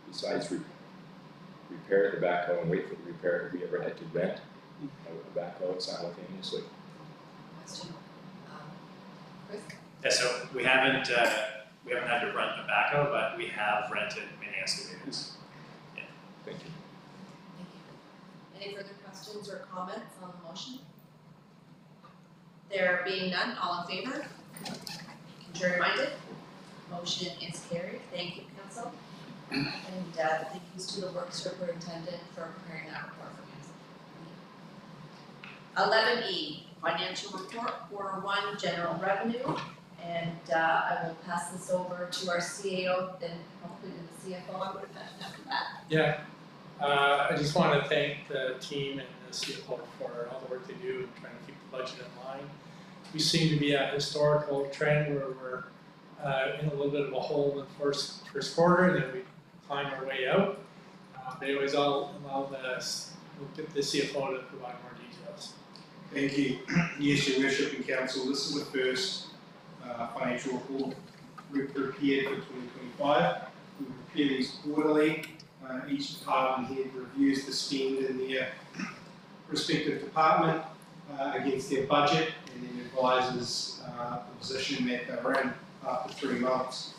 besides repair the backhoe and wait for the repair, have we ever had to rent a backhoe simultaneously? question. Chris? Yeah, so we haven't had to rent a backhoe, but we have rented mini excavators. Thank you. Thank you. Any further questions or comments on the motion? There being none, all in favor? Contrary minded? Motion is carried. Thank you, council. And thank you to the work superintendent for preparing that report for council. 11E, financial report, quarter one, general revenue. And I will pass this over to our CAO, then hopefully to the CFO, I would imagine after that. Yeah, I just want to thank the team and the CFO for all the work they do in trying to keep the budget in line. We seem to be at a historical trend where we're in a little bit of a hole in the first quarter, and then we climb our way out. But anyways, I'll allow we'll get the CFO to provide more details. Thank you. Yes, Your Worship and Council, this is the first financial report we've prepared for 2025. We prepare these quarterly. Each department head reviews the spend in their respective department against their budget, and then advises the position that they're in after 3 months.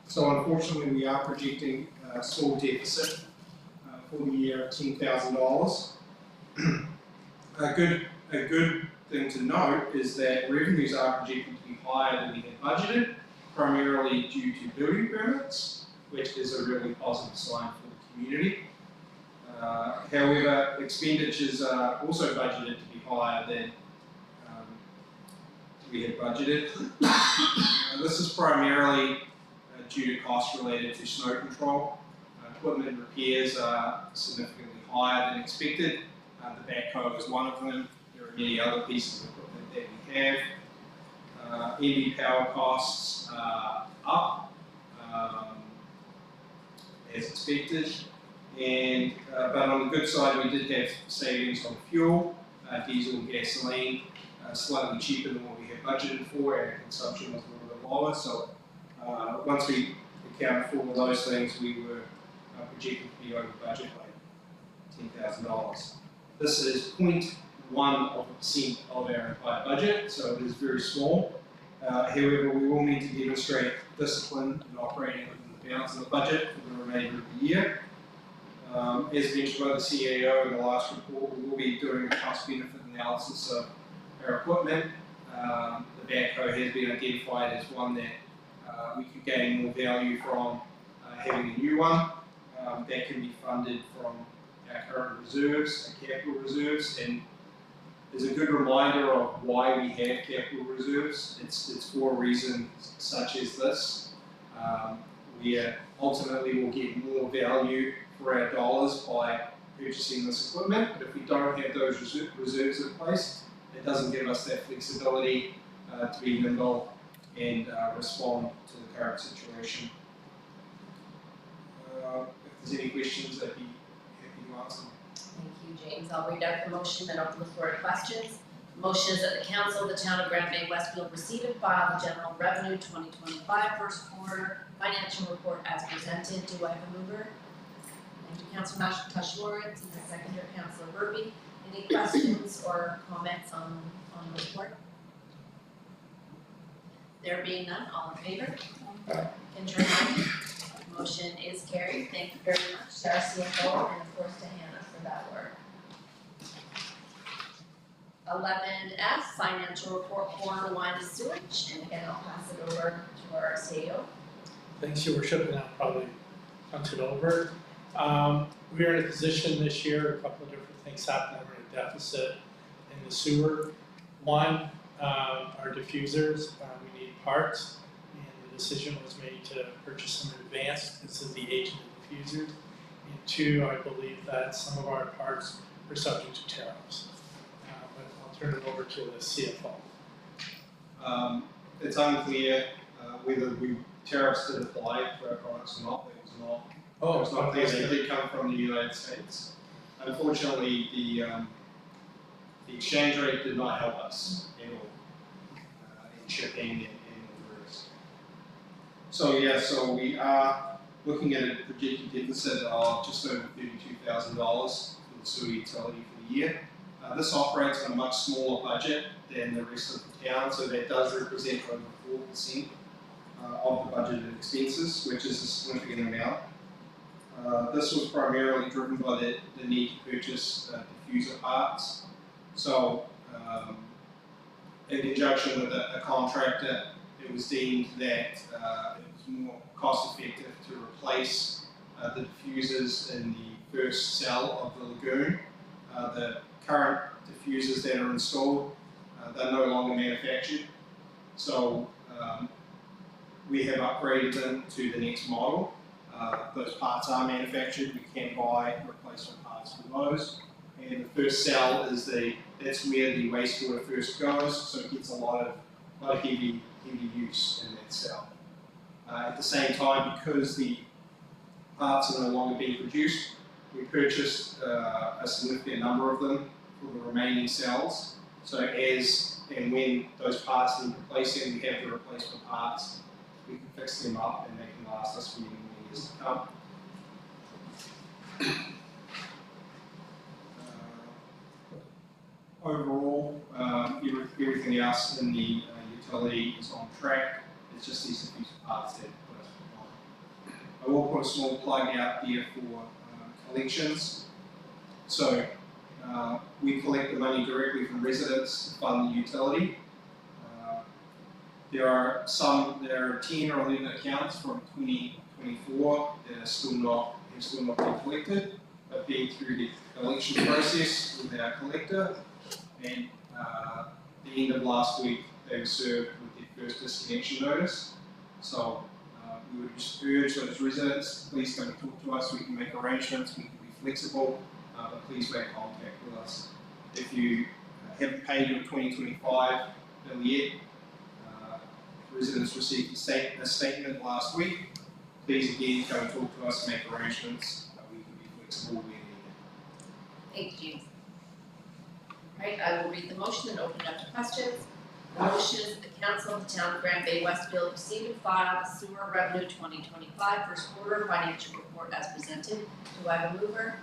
So unfortunately, we are projecting a small deficit for the year of $10,000. A good thing to note is that revenues are projected to be higher than we had budgeted, primarily due to building permits, which is a really positive sign for the community. However, expenditures are also budgeted to be higher than we had budgeted. This is primarily due to costs related to snow control. Equipment repairs are significantly higher than expected. The backhoe is one of them. There are many other pieces of equipment that we have. EV power costs are up as expected. And but on the good side, we did have savings on fuel, diesel and gasoline, slightly cheaper than what we had budgeted for, and consumption was a little bit lower. So once we accounted for all those things, we were projected to be over budget by $10,000. This is 0.1% of our entire budget, so it is very small. However, we will need to demonstrate discipline in operating within the bounds of the budget for the remainder of the year. As mentioned by the CAO in the last report, we will be doing a cost-benefit analysis of our equipment. The backhoe has been identified as one that we could gain more value from having a new one. That can be funded from our current reserves, our capital reserves, and is a good reminder of why we have capital reserves. It's for a reason such as this. We ultimately will get more value for our dollars by purchasing this equipment, but if we don't have those reserves in place, it doesn't give us that flexibility to be nimble and respond to the current situation. If there's any questions, I'd be happy to answer them. Thank you, James. I'll read out the motion, then open the floor to questions. The motion is that the council of the town of Grand Bay-Westfield receive and file the general revenue 2025 first quarter financial report as presented. Do I have a mover? Thank you, Councillor Tush-Lawrence, and the seconder, Councillor Burby. Any questions or comments on the report? There being none, all in favor? Contrary minded? Motion is carried. Thank you very much to our CFO and of course to Hannah for that work. 11F, financial report, quarter one sewage, and again, I'll pass it over to our CAO. Thanks, Your Worship, and I'll probably punch it over. We are in a position this year, a couple of different things happened. We're in a deficit in the sewer. One, our diffusers, we need parts, and the decision was made to purchase them in advance. This is the age of the diffusers. And two, I believe that some of our parts are subject to tariffs. But I'll turn it over to the CFO. It's unclear whether tariffs did apply for our products or not. It was not. Oh, it's not clear. They did come from the United States. Unfortunately, the exchange rate did not help us at all in shipping and the rest. So yeah, so we are looking at a projected deficit of just over $32,000 for the sewer utility for the year. This operates on a much smaller budget than the rest of the town, so that does represent over 4% of the budgeted expenses, which is a significant amount. This was primarily driven by the need to purchase diffuser parts. So, in conjunction with a contractor, it was deemed that it was more cost effective to replace the diffusers in the first cell of the lagoon. The current diffusers that are installed, they're no longer manufactured. So we have upgraded them to the next model. Those parts are manufactured. We can buy replacement parts for those. And the first cell is that's where the wastewater first goes, so it gets a lot of heavy use in that cell. At the same time, because the parts are no longer being produced, we purchased a significant number of them for the remaining cells. So as and when those parts need replacing, we have the replacement parts. We can fix them up and they can last us for many years to come. Overall, everything else in the utility is on track. It's just these diffuser parts that put us behind. I will put a small plug out there for collections. So we collect the money directly from residents to fund the utility. There are 10 or 11 accounts from 2024 that are still not been collected, but being through the collection process with our collector. And at the end of last week, they were served with their first disconnection notice. So we would just urge those residents, please come and talk to us. We can make arrangements, we can be flexible, but please make contact with us. If you haven't paid your 2025 bill yet, residents received a statement last week, please again come and talk to us and make arrangements. We can be flexible where needed. Thank you, James. Right, I will read the motion and open it up to questions. The motion is that the council of the town of Grand Bay-Westfield receive and file sewer revenue 2025 first quarter financial report as presented. Do I have a mover?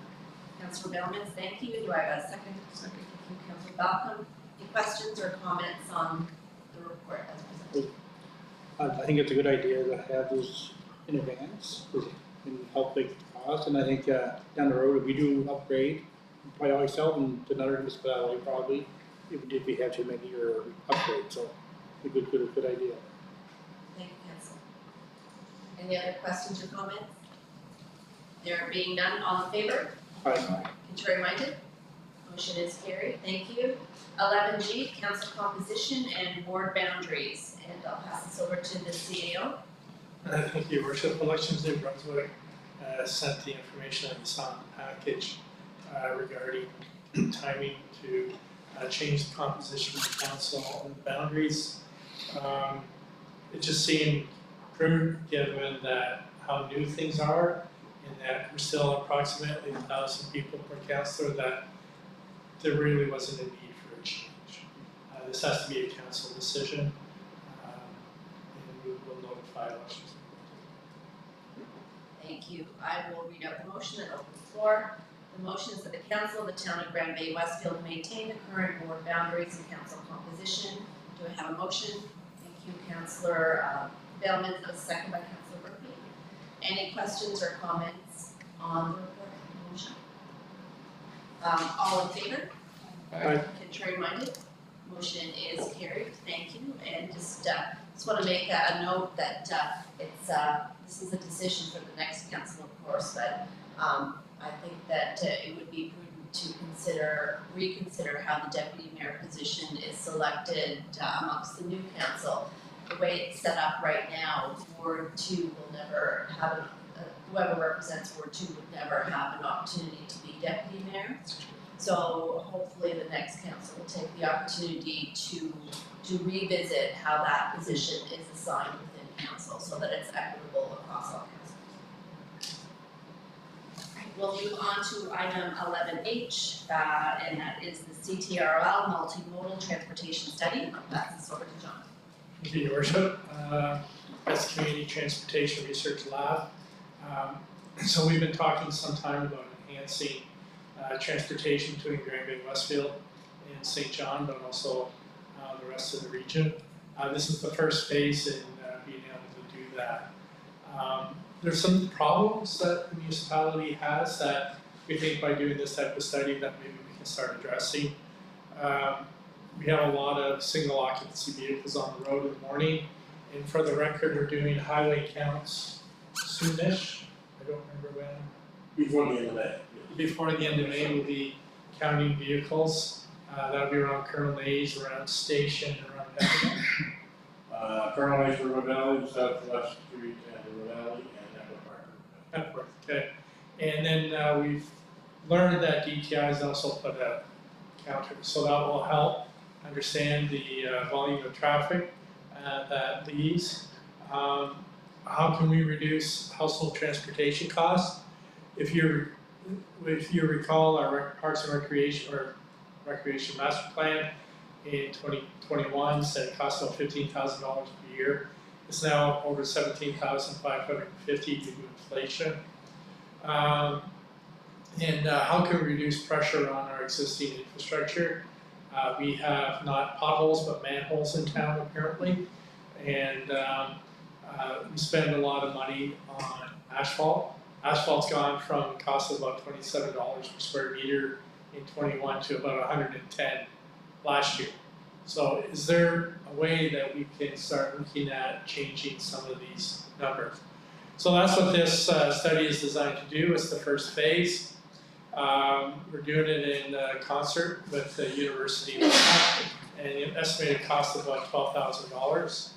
Councilor Bellman, thank you. Do I have a second? Second. Thank you, Councilor Balcom. Any questions or comments on the report as presented? I think it's a good idea to have this in advance, because it can help the cost, and I think down the road, if we do upgrade, we'll probably always sell them to another municipality probably, if we have too many or upgrade, so a good idea. Thank you, Council. Any other questions or comments? There being none, all in favor? Aye. Contrary minded? Motion is carried. Thank you. 11G, council composition and board boundaries. And I'll pass this over to the CAO. Thank you, Worship. Elections New Brunswick sent the information in the sound package regarding timing to change the composition of the council and the boundaries. It just seemed prudent, given that how new things are, and that we're still approximately 1,000 people per councillor, that there really wasn't a need for a change. This has to be a council decision, and we will notify elections. Thank you. I will read out the motion and open the floor. The motion is that the council of the town of Grand Bay-Westfield maintain the current board boundaries and council composition. Do I have a motion? Thank you, Councillor Bellman. A second by Councillor Murphy. Any questions or comments on the report and motion? All in favor? Aye. Contrary minded? Motion is carried. Thank you. And just want to make a note that this is a decision for the next council, of course, but I think that it would be prudent to reconsider how the deputy mayor position is selected amongst the new council. The way it's set up right now, Ward 2 will never have whoever represents Ward 2 would never have an opportunity to be deputy mayor. So hopefully the next council will take the opportunity to revisit how that position is assigned within council so that it's equitable across all councils. We'll move on to item 11H, and that is the CTRL multimodal transportation study. I'll pass this over to John. Thank you, Your Worship. That's Community Transportation Research Lab. So we've been talking some time about enhancing transportation between Grand Bay-Westfield and St. John, but also the rest of the region. This is the first phase in being able to do that. There's some problems that the municipality has that we think by doing this type of study that maybe we can start addressing. We have a lot of single occupancy vehicles on the road in the morning, and for the record, we're doing highway counts soonish. I don't remember when. Before the end of that. Before the end of May, we'll be counting vehicles. That'll be around Colonel Mays, around Station, around Pembina. Colonel Mays, River Valley, Southwest Street, and River Valley, and Edward Park. Epworth, okay. And then we've learned that DTI has also put a counter, so that will help understand the volume of traffic that leaves. How can we reduce household transportation costs? If you recall, our Parks and Recreation Master Plan in 2021 said it cost about $15,000 per year. It's now over $17,550 due to inflation. How can we reduce pressure on our existing infrastructure? We have not potholes but manholes in town apparently, and we spend a lot of money on asphalt. Asphalt's gone from a cost of about $27 per square meter in 21 to about 110 last year. So is there a way that we can start looking at changing some of these numbers? So that's what this study is designed to do. It's the first phase. We're doing it in concert with the university, and an estimated cost of about $12,000.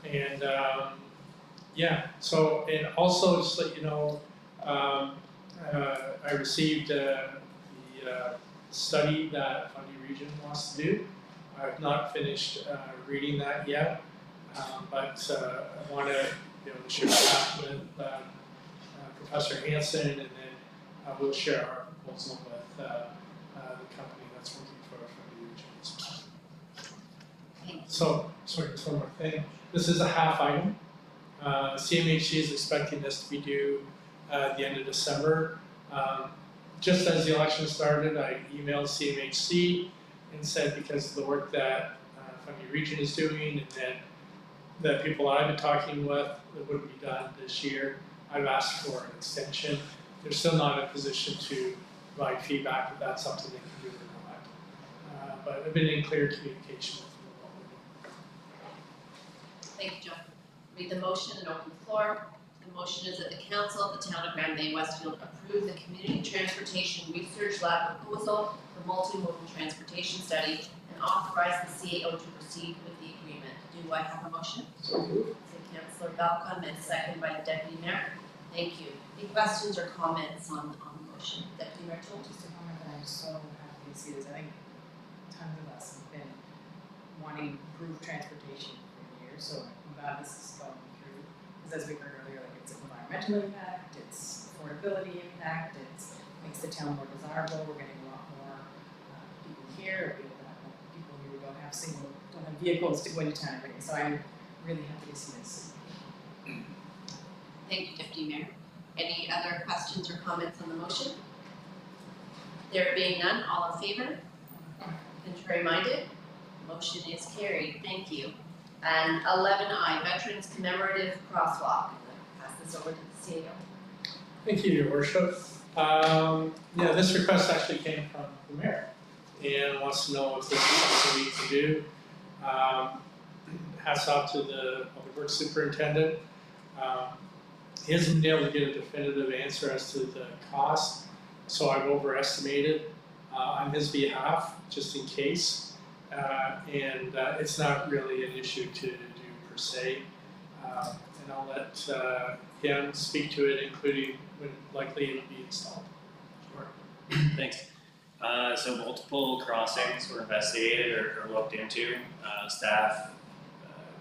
And yeah, so, and also just to let you know, I received the study that Fundy Region wants to do. I've not finished reading that yet, but I want to be able to share that with Professor Hansen, and then we'll share our proposal with the company that's working for Fundy Region as well. So, sorry, just one more thing. This is a half item. CMHC is expecting this to be due at the end of December. Just as the election started, I emailed CMHC and said because of the work that Fundy Region is doing, and then the people I've been talking with that wouldn't be done this year, I've asked for an extension. They're still not in a position to provide feedback if that's something they can do or not. But I've been in clear communication with them about what we're doing. Thank you, John. Read the motion and open the floor. The motion is that the council of the town of Grand Bay-Westfield approve the community transportation research lab proposal for multimodal transportation study and authorize the CAO to proceed with the agreement. Do I have a motion? So moved. Councillor Balcom and second by the Deputy Mayor. Thank you. Any questions or comments on the motion? Deputy Mayor Toll? Just a comment that I'm so happy to see this. I think tons of us have been wanting improved transportation for years, so I'm glad this is going through. Because as we heard earlier, like it's environmental impact, it's affordability impact, it makes the town more desirable. We're getting a lot more people here, people who don't have vehicles to go into town every day. So I'm really happy to see this. Thank you, Deputy Mayor. Any other questions or comments on the motion? There being none, all in favor? Contrary minded? Motion is carried. Thank you. And 11I, Veterans Commemorative Crosswalk. Pass this over to the CAO. Thank you, Your Worship. Yeah, this request actually came from the mayor and wants to know if this is something we can do. Hats off to the Public Works Superintendent. He hasn't been able to get a definitive answer as to the cost, so I've overestimated on his behalf, just in case. And it's not really an issue to do per se. And I'll let him speak to it, including when likely it'll be installed. Sure. Thanks. So multiple crossings were investigated or looked into. Staff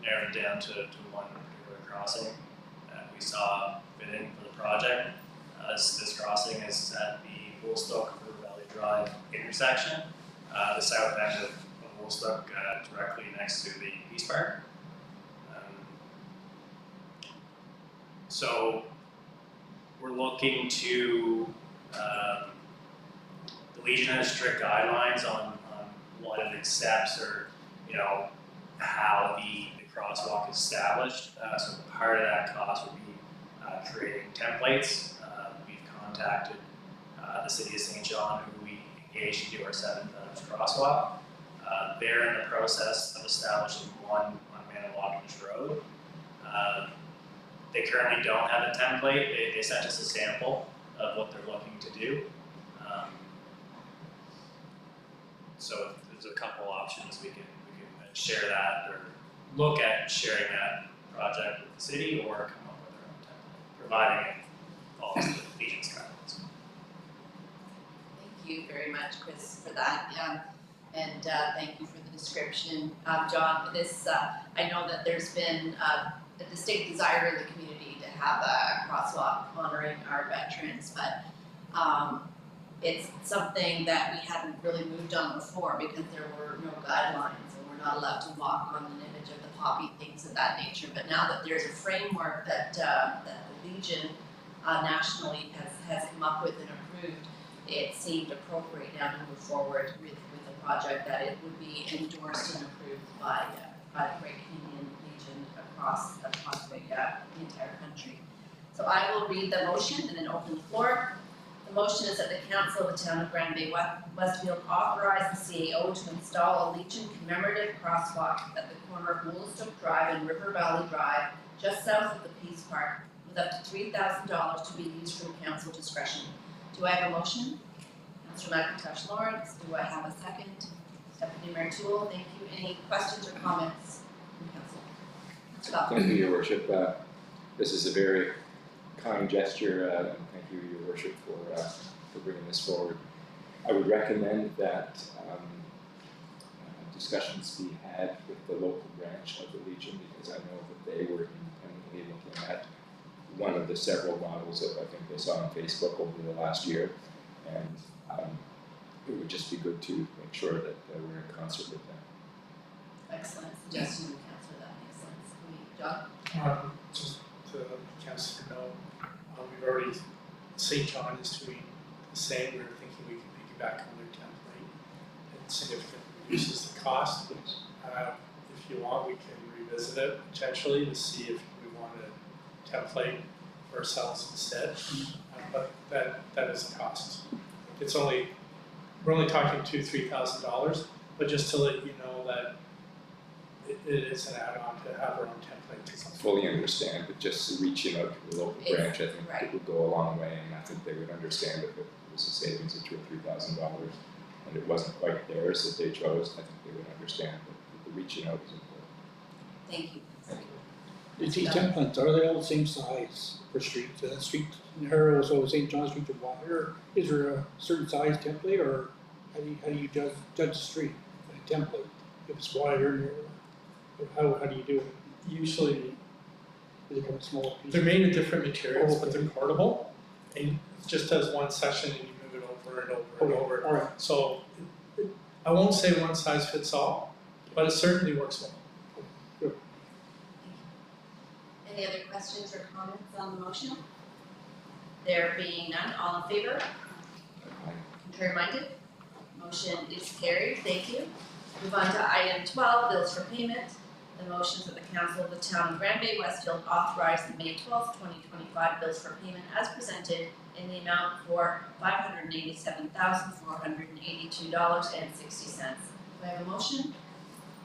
narrowed it down to one particular crossing that we saw fitting for the project. This crossing is at the Woolstock River Valley Drive intersection, the south end of Woolstock, directly next to the Peace Park. So we're looking to the Legion has strict guidelines on what it accepts or, you know, how the crosswalk is established. So part of that cost would be creating templates. We've contacted the City of St. John, who we engaged to do our 7th crosswalk. They're in the process of establishing one on Manawakins Road. They currently don't have a template. They sent us a sample of what they're looking to do. So there's a couple options. We can share that or look at sharing that project with the city or come up with our own template, providing it follows the Legion's guidelines. Thank you very much, Chris, for that. And thank you for the description. John, this, I know that there's been a distinct desire in the community to have a crosswalk honoring our veterans, but it's something that we hadn't really moved on before because there were no guidelines and we're not allowed to walk on an image of the poppy, things of that nature. But now that there's a framework that the Legion nationally has come up with and approved, it seemed appropriate now to move forward with a project that it would be endorsed and approved by the Great Canadian Legion across the entire country. So I will read the motion and then open the floor. The motion is that the Council of the Town of Grand Bay-Westfield authorize the CAO to install a Legion commemorative crosswalk at the corner of Woolstoke Drive and River Valley Drive, just south of the Peace Park, with up to $3,000 to be used from council discretion. Do I have a motion? Councillor McIntosh Lawrence, do I have a second? Deputy Mayor Toole, thank you. Any questions or comments from council? Thank you, Your Worship. This is a very kind gesture, and thank you, Your Worship, for bringing this forward. I would recommend that discussions be had with the local branch of the Legion, because I know that they were independently looking at one of the several models that I think they saw on Facebook over the last year, and it would just be good to make sure that we're in concert with them. Excellent suggestion, Councillor, that makes sense. John? Just to council know, we've already, St. John is doing the same. We were thinking we could piggyback on their template. It significantly reduces the cost. If you want, we can revisit it potentially to see if we want a template for ourselves instead. But that is a cost. It's only, we're only talking $2,000-3,000, but just to let you know that it is an add-on to have our own template. I fully understand, but just reaching out to the local branch, I think it would go a long way, and I think they would understand if it was a savings of $2,000 or $3,000 and it wasn't quite theirs that they chose. I think they would understand that the reaching out is important. Thank you. Thank you. These templates, are they all the same size for streets? Street in Harrow, so St. John Street to Water, is there a certain size template, or how do you judge the street by a template? If it's wider, how do you do it? Usually, Does it come in small pieces? they're made of different materials, Oh, but they're portable, and it just does one section and you move it over and over and over. All right. So I won't say one size fits all, but it certainly works well. Any other questions or comments on the motion? There being none, all in favor? Contrary minded? Motion is carried, thank you. Move on to item 12, bills for payment. The motions of the Council of the Town of Grand Bay-Westfield authorize the May 12th, 2025 bills for payment as presented in the amount for $587,482.60. Do I have a motion?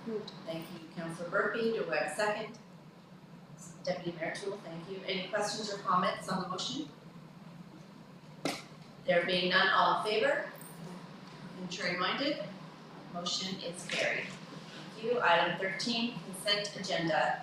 Moved. Thank you, Councillor Burpee. Do I have a second? Deputy Mayor Toole, thank you. Any questions or comments on the motion? There being none, all in favor? Contrary minded? Motion is carried. Thank you. Item 13, consent agenda.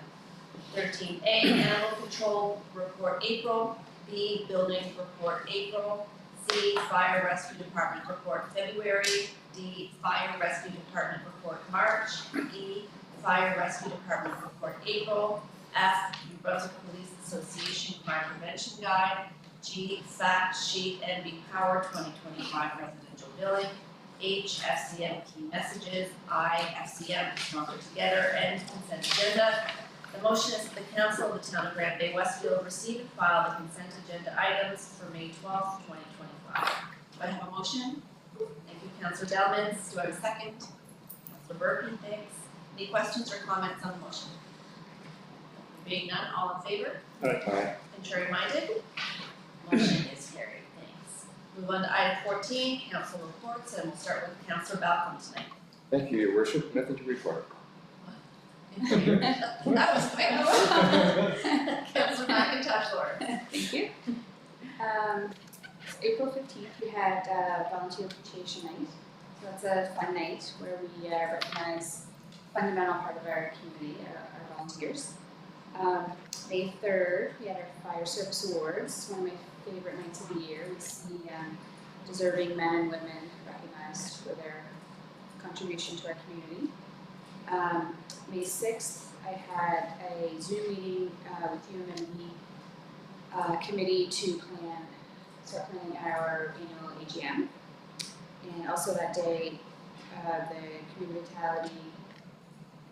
13A, Animal Control Report April. B, Building Report April. C, Fire Rescue Department Report February. D, Fire Rescue Department Report March. E, Fire Rescue Department Report April. F, New Brunswick Police Association Crime Prevention Guide. G, Fact Sheet NB Power 2025 Residential Billing. H, FCM Key Messages. I, FCM Stronger Together, and Consent Agenda. The motion is that the Council of the Town of Grand Bay-Westfield receive and file the consent agenda items for May 12th, 2025. Do I have a motion? Thank you, Councillor Delmans. Do I have a second? Councillor Burke, thanks. Any questions or comments on the motion? Being none, all in favor? Aye. Contrary minded? Motion is carried, thanks. Move on to item 14, council reports, and we'll start with Councillor Balcom tonight. Thank you, Your Worship. Nothing to report. That was quick. Councillor McIntosh, Laura. Thank you. April 15th, we had Volunteer Appreciation Night. So that's a fun night where we recognize a fundamental part of our community, our volunteers. May 3rd, we had our Fire Service Awards, one of my favorite nights of the year. We see deserving men and women recognized for their contribution to our community. May 6th, I had a Zoom meeting with UMME committee to start planning our annual AGM. And also that day, the Community Vitality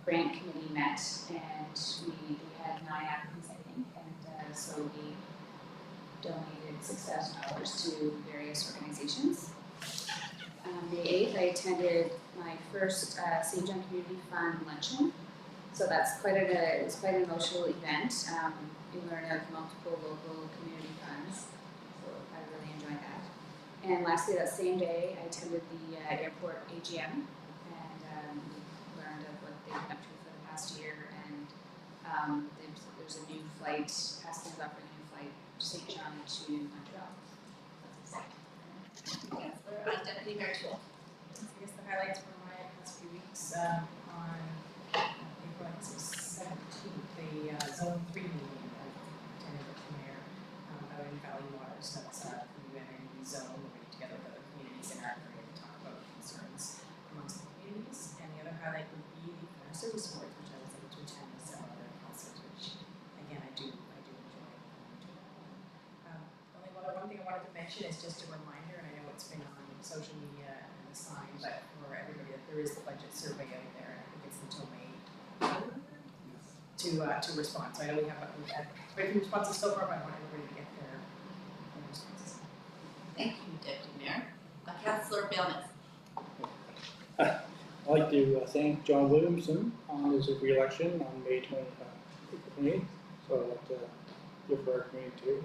Grant Committee met, and we had 9 applicants, I think, and so we donated $6,000 to various organizations. May 8th, I attended my first St. John Community Fund luncheon. So that's it was quite an emotional event. We learned of multiple local community funds, so I really enjoyed that. And lastly, that same day, I attended the airport AGM and learned of what they've been up to for the past year. And there's a new flight, Pascal's offering a new flight to St. John to Montreal. That's exciting. Councillor Deputy Mayor Toole. I guess the highlights from my past few weeks on April 17th, the Zone 3 meeting I attended with the mayor out in Valley Waters. That's the UMNE zone. We're getting together with other communities in our area to talk about concerns amongst the communities. And the other highlight would be the Fire Service Awards, which I was able to attend with some other councillors, which again I do enjoy. One thing I wanted to mention is just a reminder, and I know it's been on social media and the sign, but for everybody that there is the budget survey out there, and I think it's until May to respond. So I know we've had quite a few responses so far, but I want everybody to get their responses. Thank you, Deputy Mayor. Councillor Bailman. I'd like to thank John Williamson on his re-election on May 28th. So I'd like to give for our community too.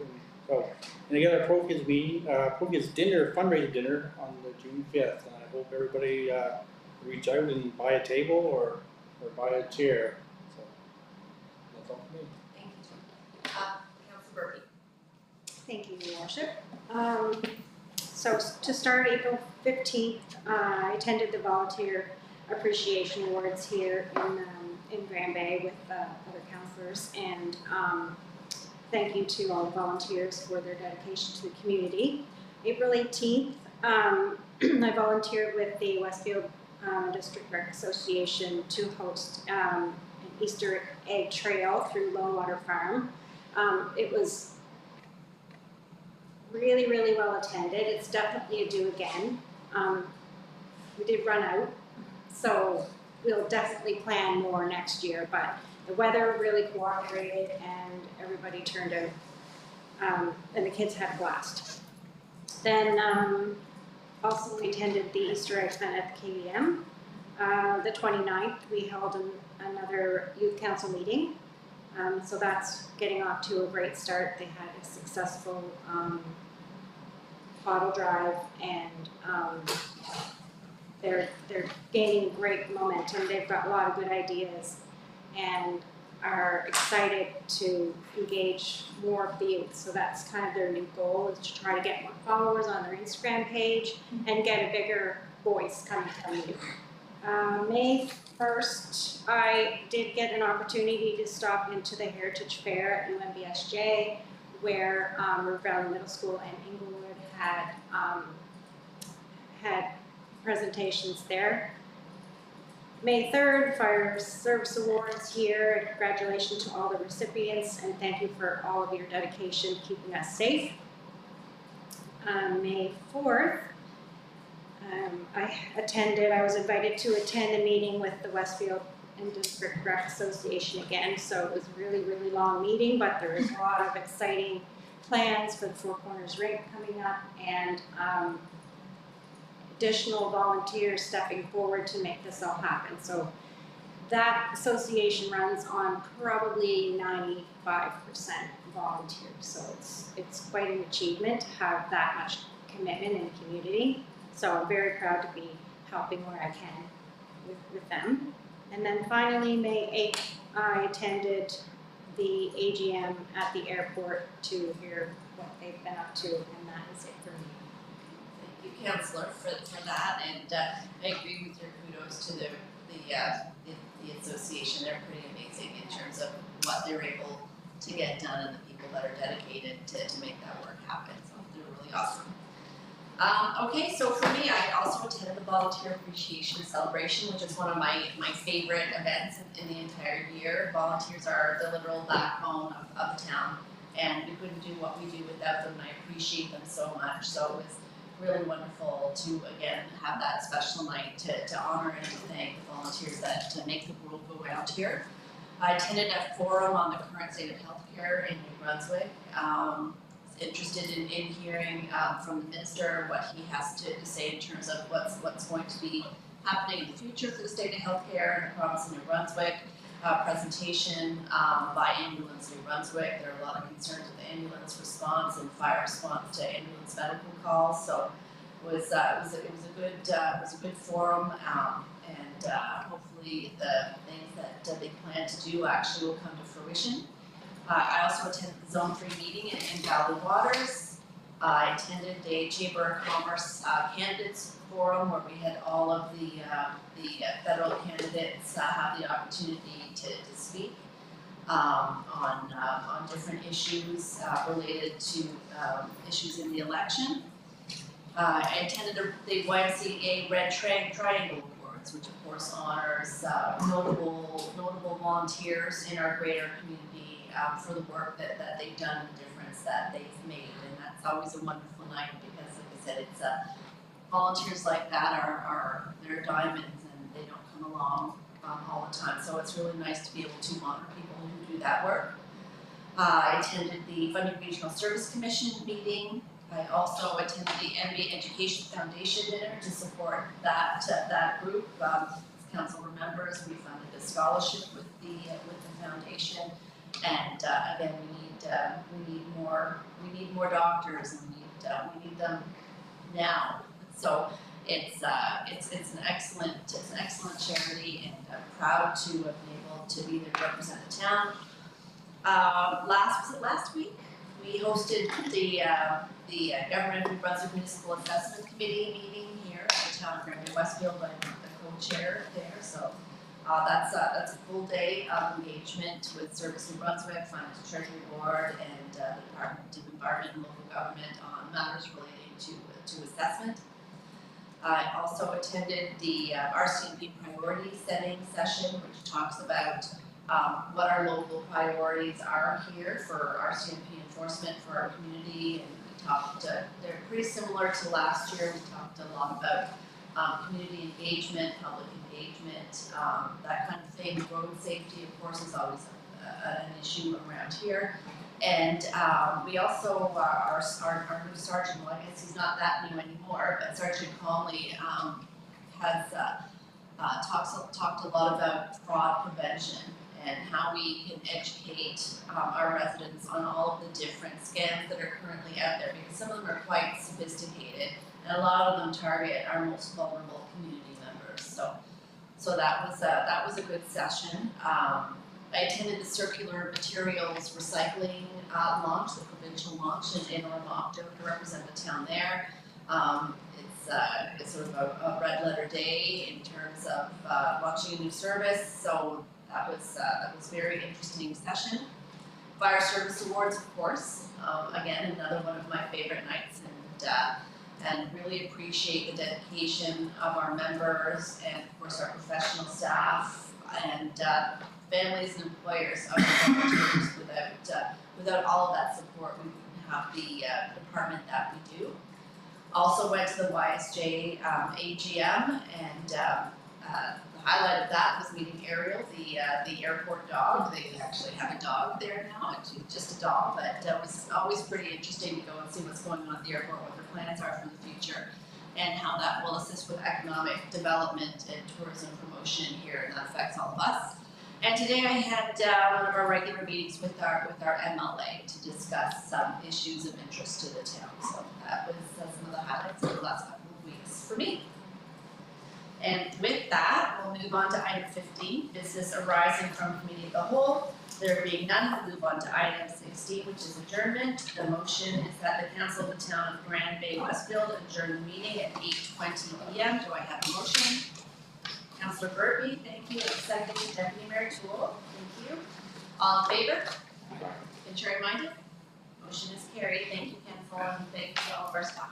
And again, our Pro-Kids dinner, fundraiser dinner on the June 5th. And I hope everybody reach out and buy a table or buy a chair. So that's all for me. Thank you. Councillor Burke. Thank you, Your Worship. So to start, April 15th, I attended the Volunteer Appreciation Awards here in Grand Bay with other councillors, and thank you to all the volunteers for their dedication to the community. April 18th, I volunteered with the Westfield District Rec Association to host an Easter egg trail through Lone Water Farm. It was really, really well attended. It's definitely a do again. We did run out, so we'll definitely plan more next year, but the weather really cooperated and everybody turned out, and the kids had a blast. Then also we attended the Easter egg hunt at the KVM. The 29th, we held another youth council meeting. So that's getting off to a great start. They had a successful bottle drive, and they're gaining great momentum. They've got a lot of good ideas and are excited to engage more of the youth. So that's kind of their new goal, is to try to get more followers on their Instagram page and get a bigger voice coming from you. May 1st, I did get an opportunity to stop into the Heritage Fair at UMBSJ, where River Valley Middle School and Inglewood had presentations there. May 3rd, Fire Service Awards here. Congratulations to all the recipients, and thank you for all of your dedication keeping us safe. May 4th, I was invited to attend a meeting with the Westfield and District Rec Association again, so it was a really, really long meeting, but there was a lot of exciting plans for the Four Corners Rink coming up, and additional volunteers stepping forward to make this all happen. So that association runs on probably 95% volunteers. So it's quite an achievement to have that much commitment in the community. So I'm very proud to be helping where I can with them. And then finally, May 8th, I attended the AGM at the airport to hear what they've been up to, and that is it for me. Thank you, Councillor, for that, and I agree with your kudos to the association. They're pretty amazing in terms of what they're able to get done and the people that are dedicated to make that work happen. So they're really awesome. Okay, so for me, I also attended the Volunteer Appreciation Celebration, which is one of my favorite events in the entire year. Volunteers are the literal backbone of the town, and we couldn't do what we do without them, and I appreciate them so much. So it was really wonderful to, again, have that special night to honor and to thank the volunteers that make the world go round here. I attended a forum on the current state of healthcare in New Brunswick. Interested in hearing from the minister what he has to say in terms of what's going to be happening in the future for the state of healthcare in the province of New Brunswick. Presentation by Ambulance New Brunswick. There are a lot of concerns with ambulance response and fire response to ambulance medical calls. So it was a good forum, and hopefully the things that they plan to do actually will come to fruition. I also attended the Zone 3 meeting in Valley Waters. I attended a Chamber of Commerce candidates forum where we had all of the federal candidates have the opportunity to speak on different issues related to issues in the election. I attended the YMCA Red Triangle Awards, which of course honors notable volunteers in our greater community for the work that they've done and the difference that they've made, and that's always a wonderful night because, like I said, it's volunteers like that are they're diamonds and they don't come along all the time. So it's really nice to be able to honor people who do that work. I attended the Fundy Regional Service Commission meeting. I also attended the MBA Education Foundation dinner to support that group. As council remembers, we funded a scholarship with the foundation. And again, we need more doctors, and we need them now. So it's an excellent charity, and I'm proud to have been able to be there to represent the town. Last week we hosted the Government of New Brunswick Municipal Assessment Committee meeting here at the town of Bay-Westfield. I'm the co-chair there, so. That's a full day of engagement with Service New Brunswick, Finance and Treasury Board, and the Department of Environment and Local Government on matters relating to assessment. I also attended the RCMP priority setting session, which talks about what our local priorities are here for RCMP enforcement for our community, and we talked. They're pretty similar to last year. We talked a lot about community engagement, public engagement, that kind of thing. Road safety, of course, is always an issue around here. And we also, our new sergeant, well, I guess he's not that new anymore, but Sergeant Conley has talked a lot about fraud prevention and how we can educate our residents on all of the different scams that are currently out there, because some of them are quite sophisticated, and a lot of them target our most vulnerable community members. So that was a good session. I attended the circular materials recycling launch, the provincial launch in Orlando to represent the town there. It's sort of a red letter day in terms of launching a new service. So that was a very interesting session. Fire Service Awards, of course. Again, another one of my favorite nights, and really appreciate the dedication of our members and, of course, our professional staff and families and employers of the volunteers. Without all of that support, we wouldn't have the department that we do. Also went to the YSJ AGM, and the highlight of that was meeting Ariel, the airport dog. They actually have a dog there now, just a dog, but it was always pretty interesting to go and see what's going on at the airport, what their plans are for the future. and how that will assist with economic development and tourism promotion here, and that affects all of us. And today I had one of our regular meetings with our MLA to discuss some issues of interest to the town. So that was some of the highlights of the last couple of weeks for me. And with that, we'll move on to item 15, business arising from committee of the whole. There being none, we'll move on to item 16, which is adjournment. The motion is that the council of the town of Grand Bay-Westfield adjourn the meeting at 8:20 p.m. Do I have a motion? Councillor Burtby, thank you. Second, Deputy Mayor Toole, thank you. All in favor? Contrary minded? Motion is carried. Thank you, Ken, for and thank you to all of our staff.